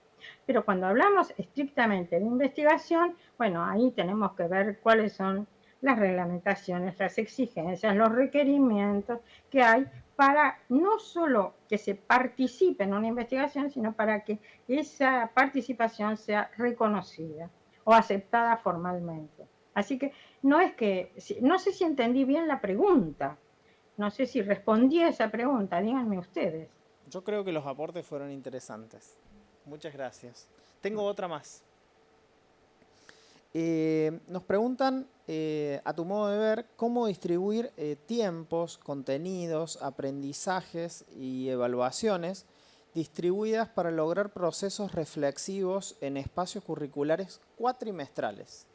Pero cuando hablamos estrictamente de investigación, bueno, ahí tenemos que ver cuáles son las reglamentaciones, las exigencias, los requerimientos que hay para no solo que se participe en una investigación, sino para que esa participación sea reconocida o aceptada formalmente. Así que no sé si entendí bien la pregunta, no sé si respondí a esa pregunta, díganme ustedes. Yo creo que los aportes fueron interesantes. Muchas gracias. Tengo otra más. Nos preguntan, a tu modo de ver, cómo distribuir tiempos, contenidos, aprendizajes y evaluaciones distribuidas para lograr procesos reflexivos en espacios curriculares cuatrimestrales.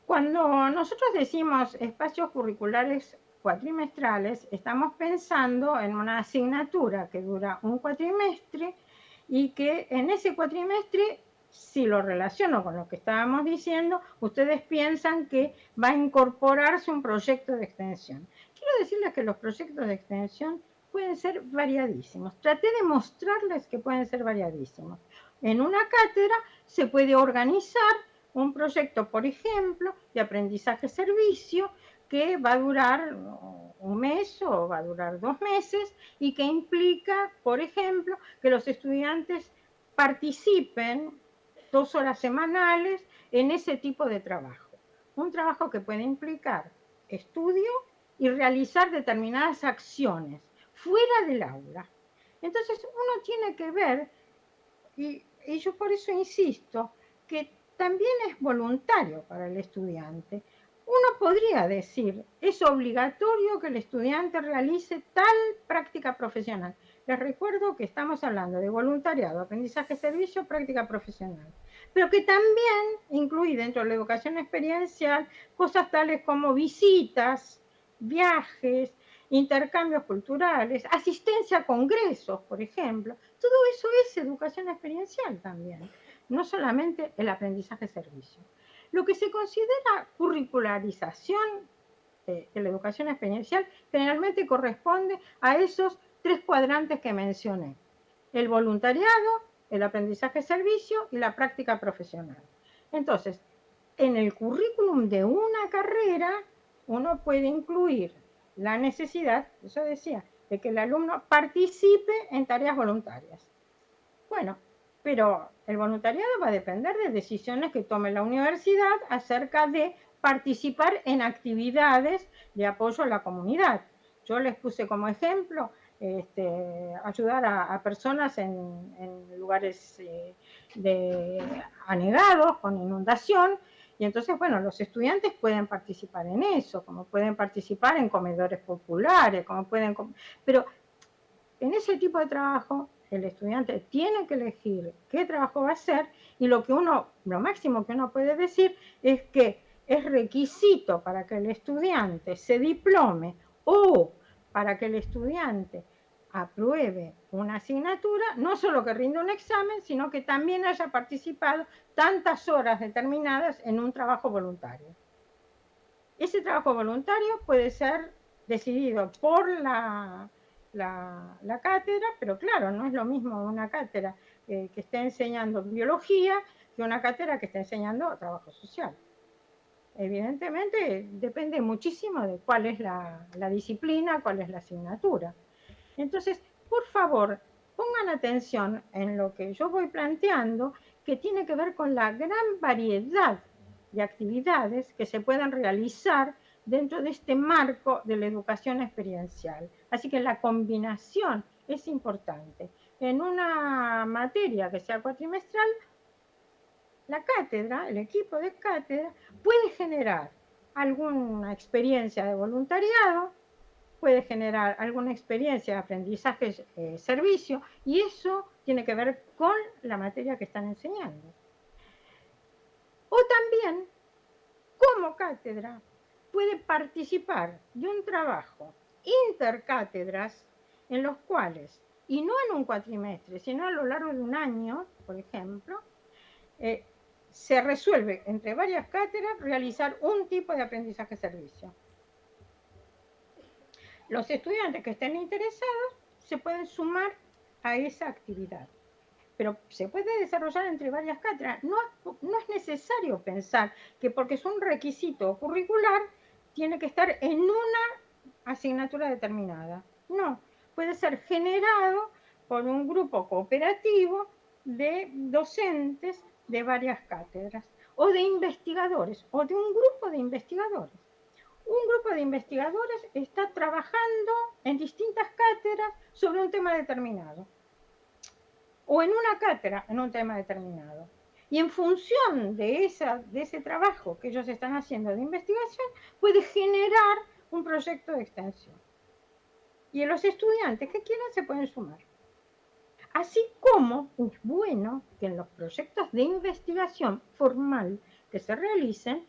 Cuando nosotros decimos espacios curriculares cuatrimestrales, estamos pensando en una asignatura que dura un cuatrimestre y que en ese cuatrimestre, si lo relaciono con lo que estábamos diciendo, ustedes piensan que va a incorporarse un proyecto de extensión. Quiero decirles que los proyectos de extensión pueden ser variadísimos. Traté de mostrarles que pueden ser variadísimos. En una cátedra se puede organizar un proyecto, por ejemplo, de aprendizaje-servicio que va a durar un mes o va a durar 2 meses y que implica, por ejemplo, que los estudiantes participen 2 horas semanales en ese tipo de trabajo. Un trabajo que puede implicar estudio y realizar determinadas acciones fuera del aula. Entonces uno tiene que ver, y yo por eso insisto, que también es voluntario para el estudiante. Uno podría decir, es obligatorio que el estudiante realice tal práctica profesional. Les recuerdo que estamos hablando de voluntariado, aprendizaje, servicio, práctica profesional, pero que también incluye dentro de la educación experiencial cosas tales como visitas, viajes, intercambios culturales, asistencia a congresos, por ejemplo. Todo eso es educación experiencial también, no solamente el aprendizaje-servicio. Lo que se considera curricularización de la educación experiencial generalmente corresponde a esos 3 cuadrantes que mencioné: el voluntariado, el aprendizaje-servicio y la práctica profesional. Entonces, en el currículum de una carrera, uno puede incluir la necesidad, yo decía, de que el alumno participe en tareas voluntarias. Bueno, pero el voluntariado va a depender de decisiones que tome la universidad acerca de participar en actividades de apoyo a la comunidad. Yo les puse como ejemplo ayudar a personas en lugares anegados, con inundación, y entonces, bueno, los estudiantes pueden participar en eso, como pueden participar en comedores populares, pero en ese tipo de trabajo el estudiante tiene que elegir qué trabajo va a hacer, y lo máximo que uno puede decir es que es requisito para que el estudiante se diplome o para que el estudiante apruebe una asignatura, no solo que rinda un examen, sino que también haya participado tantas horas determinadas en un trabajo voluntario. Ese trabajo voluntario puede ser decidido por la cátedra, pero claro, no es lo mismo una cátedra que esté enseñando biología que una cátedra que esté enseñando trabajo social. Evidentemente depende muchísimo de cuál es la disciplina, cuál es la asignatura. Entonces, por favor, pongan atención en lo que yo voy planteando, que tiene que ver con la gran variedad de actividades que se pueden realizar dentro de este marco de la educación experiencial. Así que la combinación es importante. En una materia que sea cuatrimestral, la cátedra, el equipo de cátedra, puede generar alguna experiencia de voluntariado, puede generar alguna experiencia de aprendizaje, servicio, y eso tiene que ver con la materia que están enseñando. O también, como cátedra, puede participar de un trabajo intercátedras en los cuales, y no en un cuatrimestre, sino a lo largo de un año, por ejemplo, se resuelve entre varias cátedras realizar un tipo de aprendizaje-servicio. Los estudiantes que estén interesados se pueden sumar a esa actividad, pero se puede desarrollar entre varias cátedras. No es necesario pensar que porque es un requisito curricular tiene que estar en una asignatura determinada. No, puede ser generado por un grupo cooperativo de docentes de varias cátedras, o de investigadores, o de un grupo de investigadores. Un grupo de investigadores está trabajando en distintas cátedras sobre un tema determinado, o en una cátedra en un tema determinado. Y en función de ese trabajo que ellos están haciendo de investigación, puede generar un proyecto de extensión. Y los estudiantes que quieran se pueden sumar. Así como es bueno que en los proyectos de investigación formal que se realicen,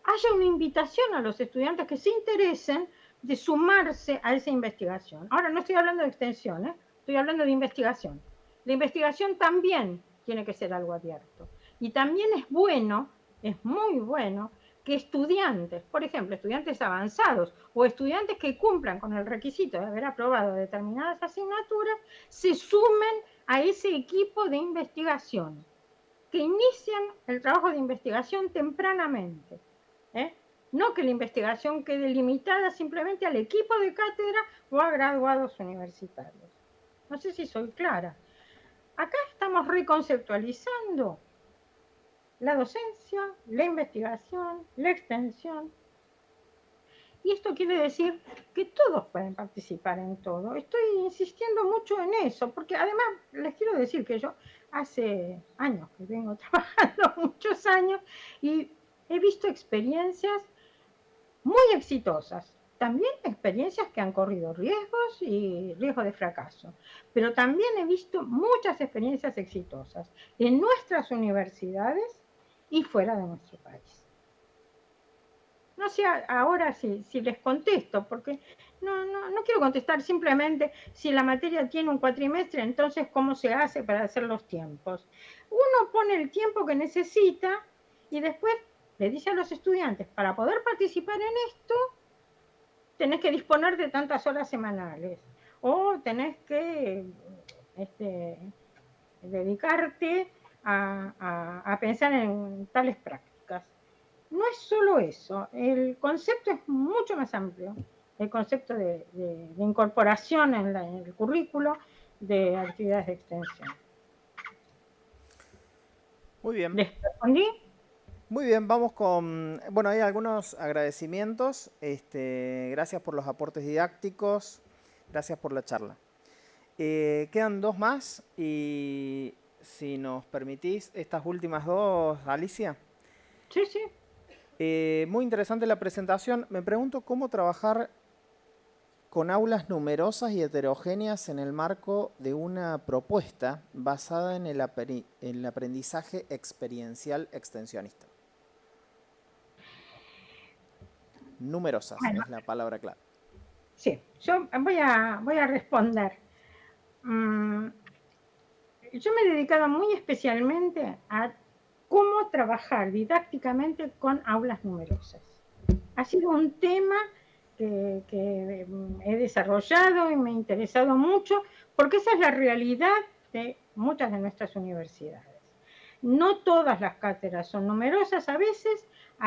haya una invitación a los estudiantes que se interesen de sumarse a esa investigación. Ahora no estoy hablando de extensión, estoy hablando de investigación. La investigación también tiene que ser algo abierto. Y también es bueno, es muy bueno, que estudiantes, por ejemplo, estudiantes avanzados o estudiantes que cumplan con el requisito de haber aprobado determinadas asignaturas, se sumen a ese equipo de investigación, que inician el trabajo de investigación tempranamente. No que la investigación quede limitada simplemente al equipo de cátedra o a graduados universitarios. No sé si soy clara. Acá estamos reconceptualizando la docencia, la investigación, la extensión. Y esto quiere decir que todos pueden participar en todo. Estoy insistiendo mucho en eso, porque además les quiero decir que yo hace años que vengo trabajando, muchos años, y he visto experiencias muy exitosas. También experiencias que han corrido riesgos y riesgos de fracaso. Pero también he visto muchas experiencias exitosas en nuestras universidades y fuera de nuestro país. No sé ahora si les contesto, porque no quiero contestar simplemente si la materia tiene un cuatrimestre, entonces cómo se hace para hacer los tiempos. Uno pone el tiempo que necesita y después le dice a los estudiantes, para poder participar en esto, tenés que disponer de tantas horas semanales, o tenés que dedicarte a pensar en tales prácticas. No es solo eso, el concepto es mucho más amplio, el concepto de incorporación en el currículo de actividades de extensión. Muy bien. ¿Les respondí? Muy bien, vamos con... Bueno, hay algunos agradecimientos. Gracias por los aportes didácticos. Gracias por la charla. Quedan dos más y si nos permitís, estas últimas dos, Alicia. Sí, sí. Muy interesante la presentación. Me pregunto cómo trabajar con aulas numerosas y heterogéneas en el marco de una propuesta basada en el aprendizaje experiencial extensionista. Numerosas Bueno, es la palabra clave. sí, yo voy a responder. Yo me he dedicado muy especialmente a cómo trabajar didácticamente con aulas numerosas. Ha sido un tema que he desarrollado y me ha interesado mucho, porque esa es la realidad de muchas de nuestras universidades. No todas las cátedras son numerosas, a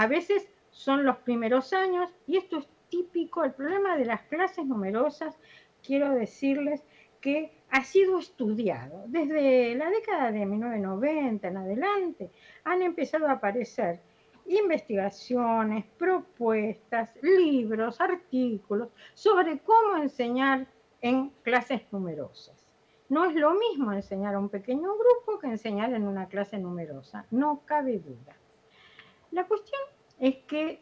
veces son los primeros años, y esto es típico. El problema de las clases numerosas, quiero decirles que ha sido estudiado. Desde la década de 1990 en adelante han empezado a aparecer investigaciones, propuestas, libros, artículos sobre cómo enseñar en clases numerosas. No es lo mismo enseñar a un pequeño grupo que enseñar en una clase numerosa, no cabe duda. La cuestión es que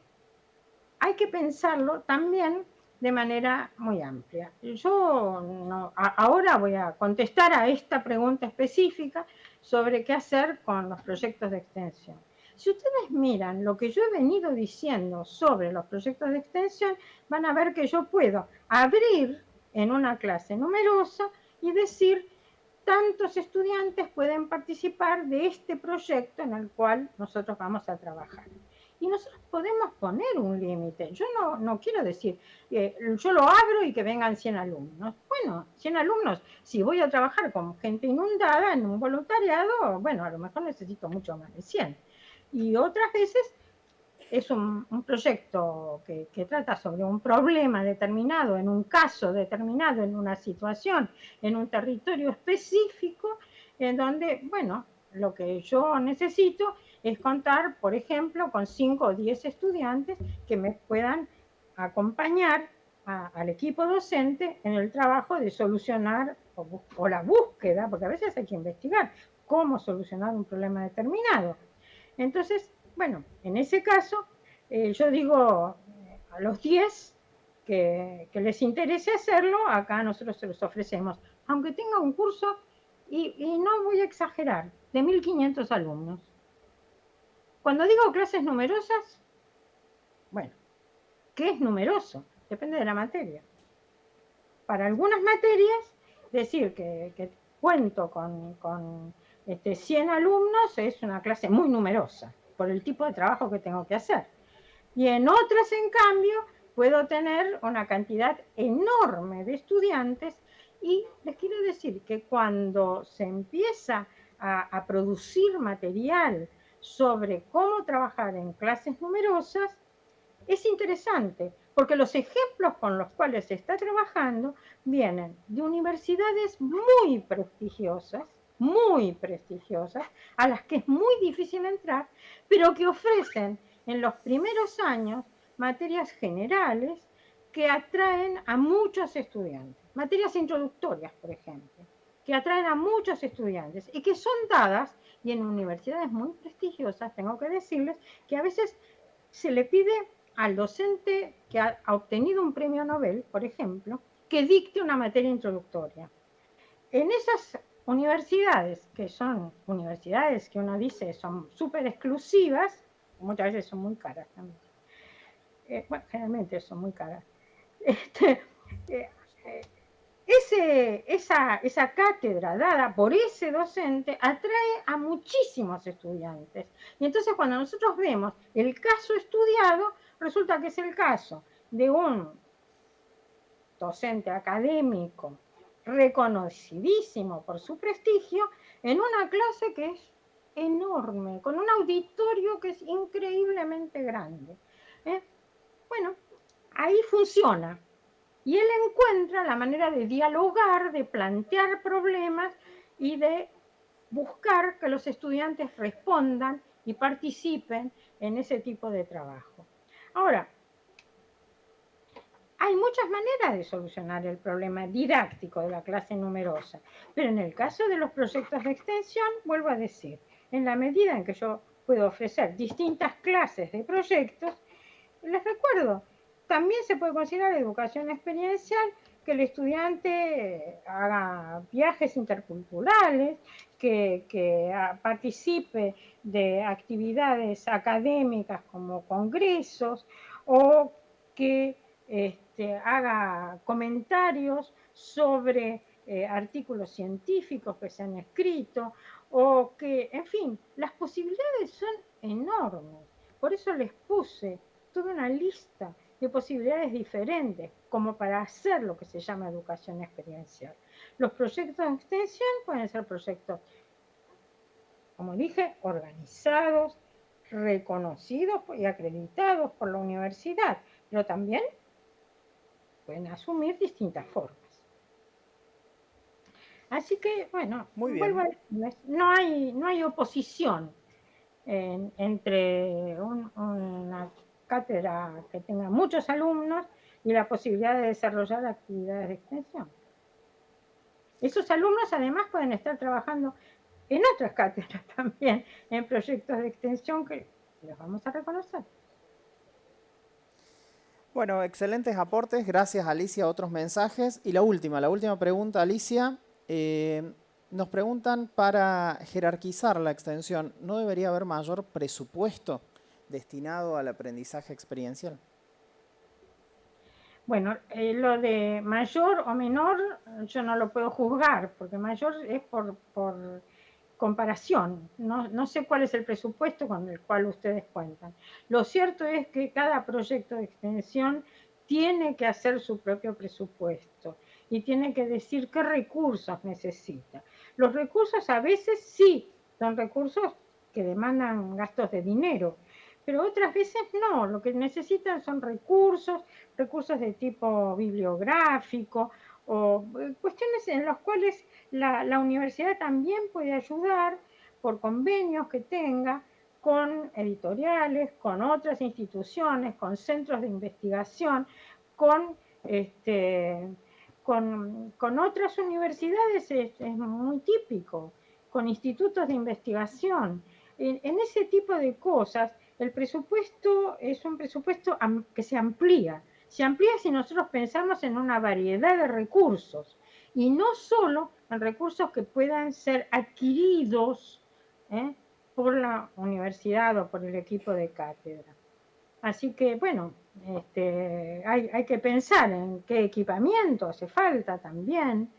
hay que pensarlo también de manera muy amplia. Yo ahora voy a contestar a esta pregunta específica sobre qué hacer con los proyectos de extensión. Si ustedes miran lo que yo he venido diciendo sobre los proyectos de extensión, van a ver que yo puedo abrir en una clase numerosa y decir: tantos estudiantes pueden participar de este proyecto en el cual nosotros vamos a trabajar. Y nosotros podemos poner un límite. Yo no quiero decir, yo lo abro y que vengan 100 alumnos. Bueno, 100 alumnos, si voy a trabajar con gente inundada en un voluntariado, bueno, a lo mejor necesito mucho más de 100. Y otras veces es un proyecto que trata sobre un problema determinado, en un caso determinado, en una situación, en un territorio específico, en donde, bueno, lo que yo necesito es contar, por ejemplo, con 5 o 10 estudiantes que me puedan acompañar al equipo docente en el trabajo de solucionar o la búsqueda, porque a veces hay que investigar cómo solucionar un problema determinado. Entonces, bueno, en ese caso, yo digo a los 10 que les interese hacerlo, acá nosotros se los ofrecemos, aunque tenga un curso, y no voy a exagerar, de 1.500 alumnos. Cuando digo clases numerosas, bueno, ¿qué es numeroso? Depende de la materia. Para algunas materias, decir que cuento con 100 alumnos es una clase muy numerosa, por el tipo de trabajo que tengo que hacer. Y en otras, en cambio, puedo tener una cantidad enorme de estudiantes, y les quiero decir que cuando se empieza a producir material sobre cómo trabajar en clases numerosas, es interesante, porque los ejemplos con los cuales se está trabajando vienen de universidades muy prestigiosas, a las que es muy difícil entrar, pero que ofrecen en los primeros años materias generales que atraen a muchos estudiantes, materias introductorias, por ejemplo, que atraen a muchos estudiantes y que son dadas, y en universidades muy prestigiosas, tengo que decirles que a veces se le pide al docente que ha obtenido un premio Nobel, por ejemplo, que dicte una materia introductoria. En esas universidades, que son universidades que uno dice son súper exclusivas, muchas veces son muy caras también. Bueno, generalmente son muy caras. Esa cátedra dada por ese docente atrae a muchísimos estudiantes. Y entonces, cuando nosotros vemos el caso estudiado, resulta que es el caso de un docente académico reconocidísimo por su prestigio, en una clase que es enorme, con un auditorio que es increíblemente grande. Bueno, ahí funciona. Y él encuentra la manera de dialogar, de plantear problemas y de buscar que los estudiantes respondan y participen en ese tipo de trabajo. Ahora, hay muchas maneras de solucionar el problema didáctico de la clase numerosa, pero en el caso de los proyectos de extensión, vuelvo a decir, en la medida en que yo puedo ofrecer distintas clases de proyectos, les recuerdo también se puede considerar educación experiencial que el estudiante haga viajes interculturales, que participe de actividades académicas como congresos, o que haga comentarios sobre artículos científicos que se han escrito, o que, en fin, las posibilidades son enormes. Por eso les puse toda una lista de posibilidades diferentes como para hacer lo que se llama educación experiencial. Los proyectos de extensión pueden ser proyectos, como dije, organizados, reconocidos y acreditados por la universidad, pero también pueden asumir distintas formas. Así que, bueno, Muy vuelvo a bien. decirles, no hay oposición entre una cátedra que tenga muchos alumnos y la posibilidad de desarrollar actividades de extensión. Esos alumnos además pueden estar trabajando en otras cátedras también, en proyectos de extensión que los vamos a reconocer. Bueno, excelentes aportes. Gracias, Alicia. Otros mensajes. Y la última pregunta, Alicia. Nos preguntan, para jerarquizar la extensión, ¿no debería haber mayor presupuesto destinado al aprendizaje experiencial? Bueno, lo de mayor o menor yo no lo puedo juzgar, porque mayor es por comparación. No sé cuál es el presupuesto con el cual ustedes cuentan. Lo cierto es que cada proyecto de extensión tiene que hacer su propio presupuesto y tiene que decir qué recursos necesita. Los recursos a veces sí son recursos que demandan gastos de dinero, pero otras veces no. Lo que necesitan son recursos de tipo bibliográfico, o cuestiones en las cuales la universidad también puede ayudar por convenios que tenga con editoriales, con otras instituciones, con centros de investigación, con, con otras universidades, es muy típico, con institutos de investigación. En ese tipo de cosas, el presupuesto es un presupuesto que se amplía si nosotros pensamos en una variedad de recursos y no solo en recursos que puedan ser adquiridos por la universidad o por el equipo de cátedra. Así que, bueno, hay que pensar en qué equipamiento hace falta también.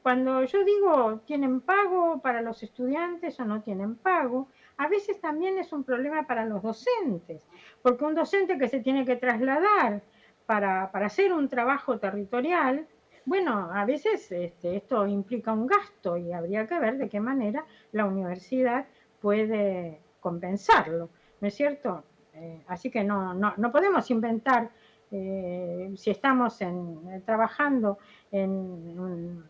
Cuando yo digo tienen pago para los estudiantes o no tienen pago, a veces también es un problema para los docentes, porque un docente que se tiene que trasladar para hacer un trabajo territorial, bueno, a veces esto implica un gasto y habría que ver de qué manera la universidad puede compensarlo, ¿no es cierto? Así que no podemos inventar, si estamos trabajando en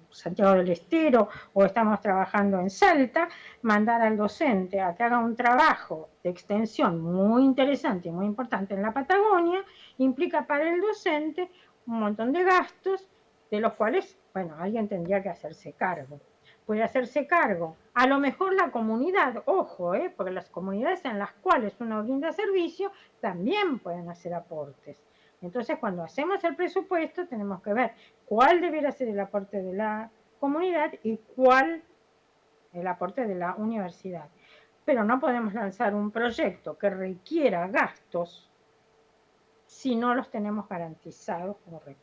Santiago del Estero o estamos trabajando en Salta, mandar al docente a que haga un trabajo de extensión muy interesante y muy importante en la Patagonia, implica para el docente un montón de gastos de los cuales, bueno, alguien tendría que hacerse cargo. Puede hacerse cargo a lo mejor la comunidad, ojo, porque las comunidades en las cuales uno brinda servicio también pueden hacer aportes. Entonces, cuando hacemos el presupuesto, tenemos que ver cuál debería ser el aporte de la comunidad y cuál el aporte de la universidad. Pero no podemos lanzar un proyecto que requiera gastos si no los tenemos garantizados como recursos.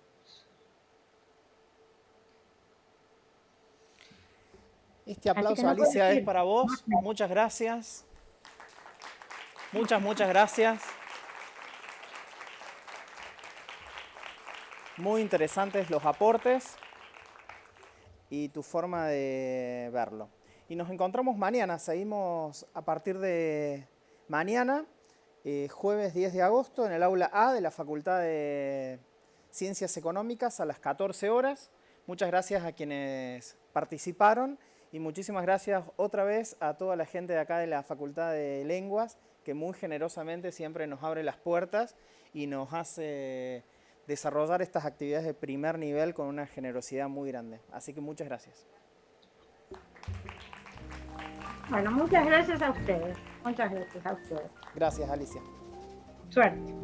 Este aplauso, Alicia, es para vos. Muchas gracias. Muchas gracias. Muy interesantes los aportes y tu forma de verlo. Y nos encontramos mañana. Seguimos a partir de mañana, jueves 10 de agosto, en el aula A de la Facultad de Ciencias Económicas a las 14 horas. Muchas gracias a quienes participaron y muchísimas gracias otra vez a toda la gente de acá de la Facultad de Lenguas, que muy generosamente siempre nos abre las puertas y nos hace desarrollar estas actividades de primer nivel con una generosidad muy grande. Así que muchas gracias. Bueno, muchas gracias a ustedes. Muchas gracias a ustedes. Gracias, Alicia. Suerte.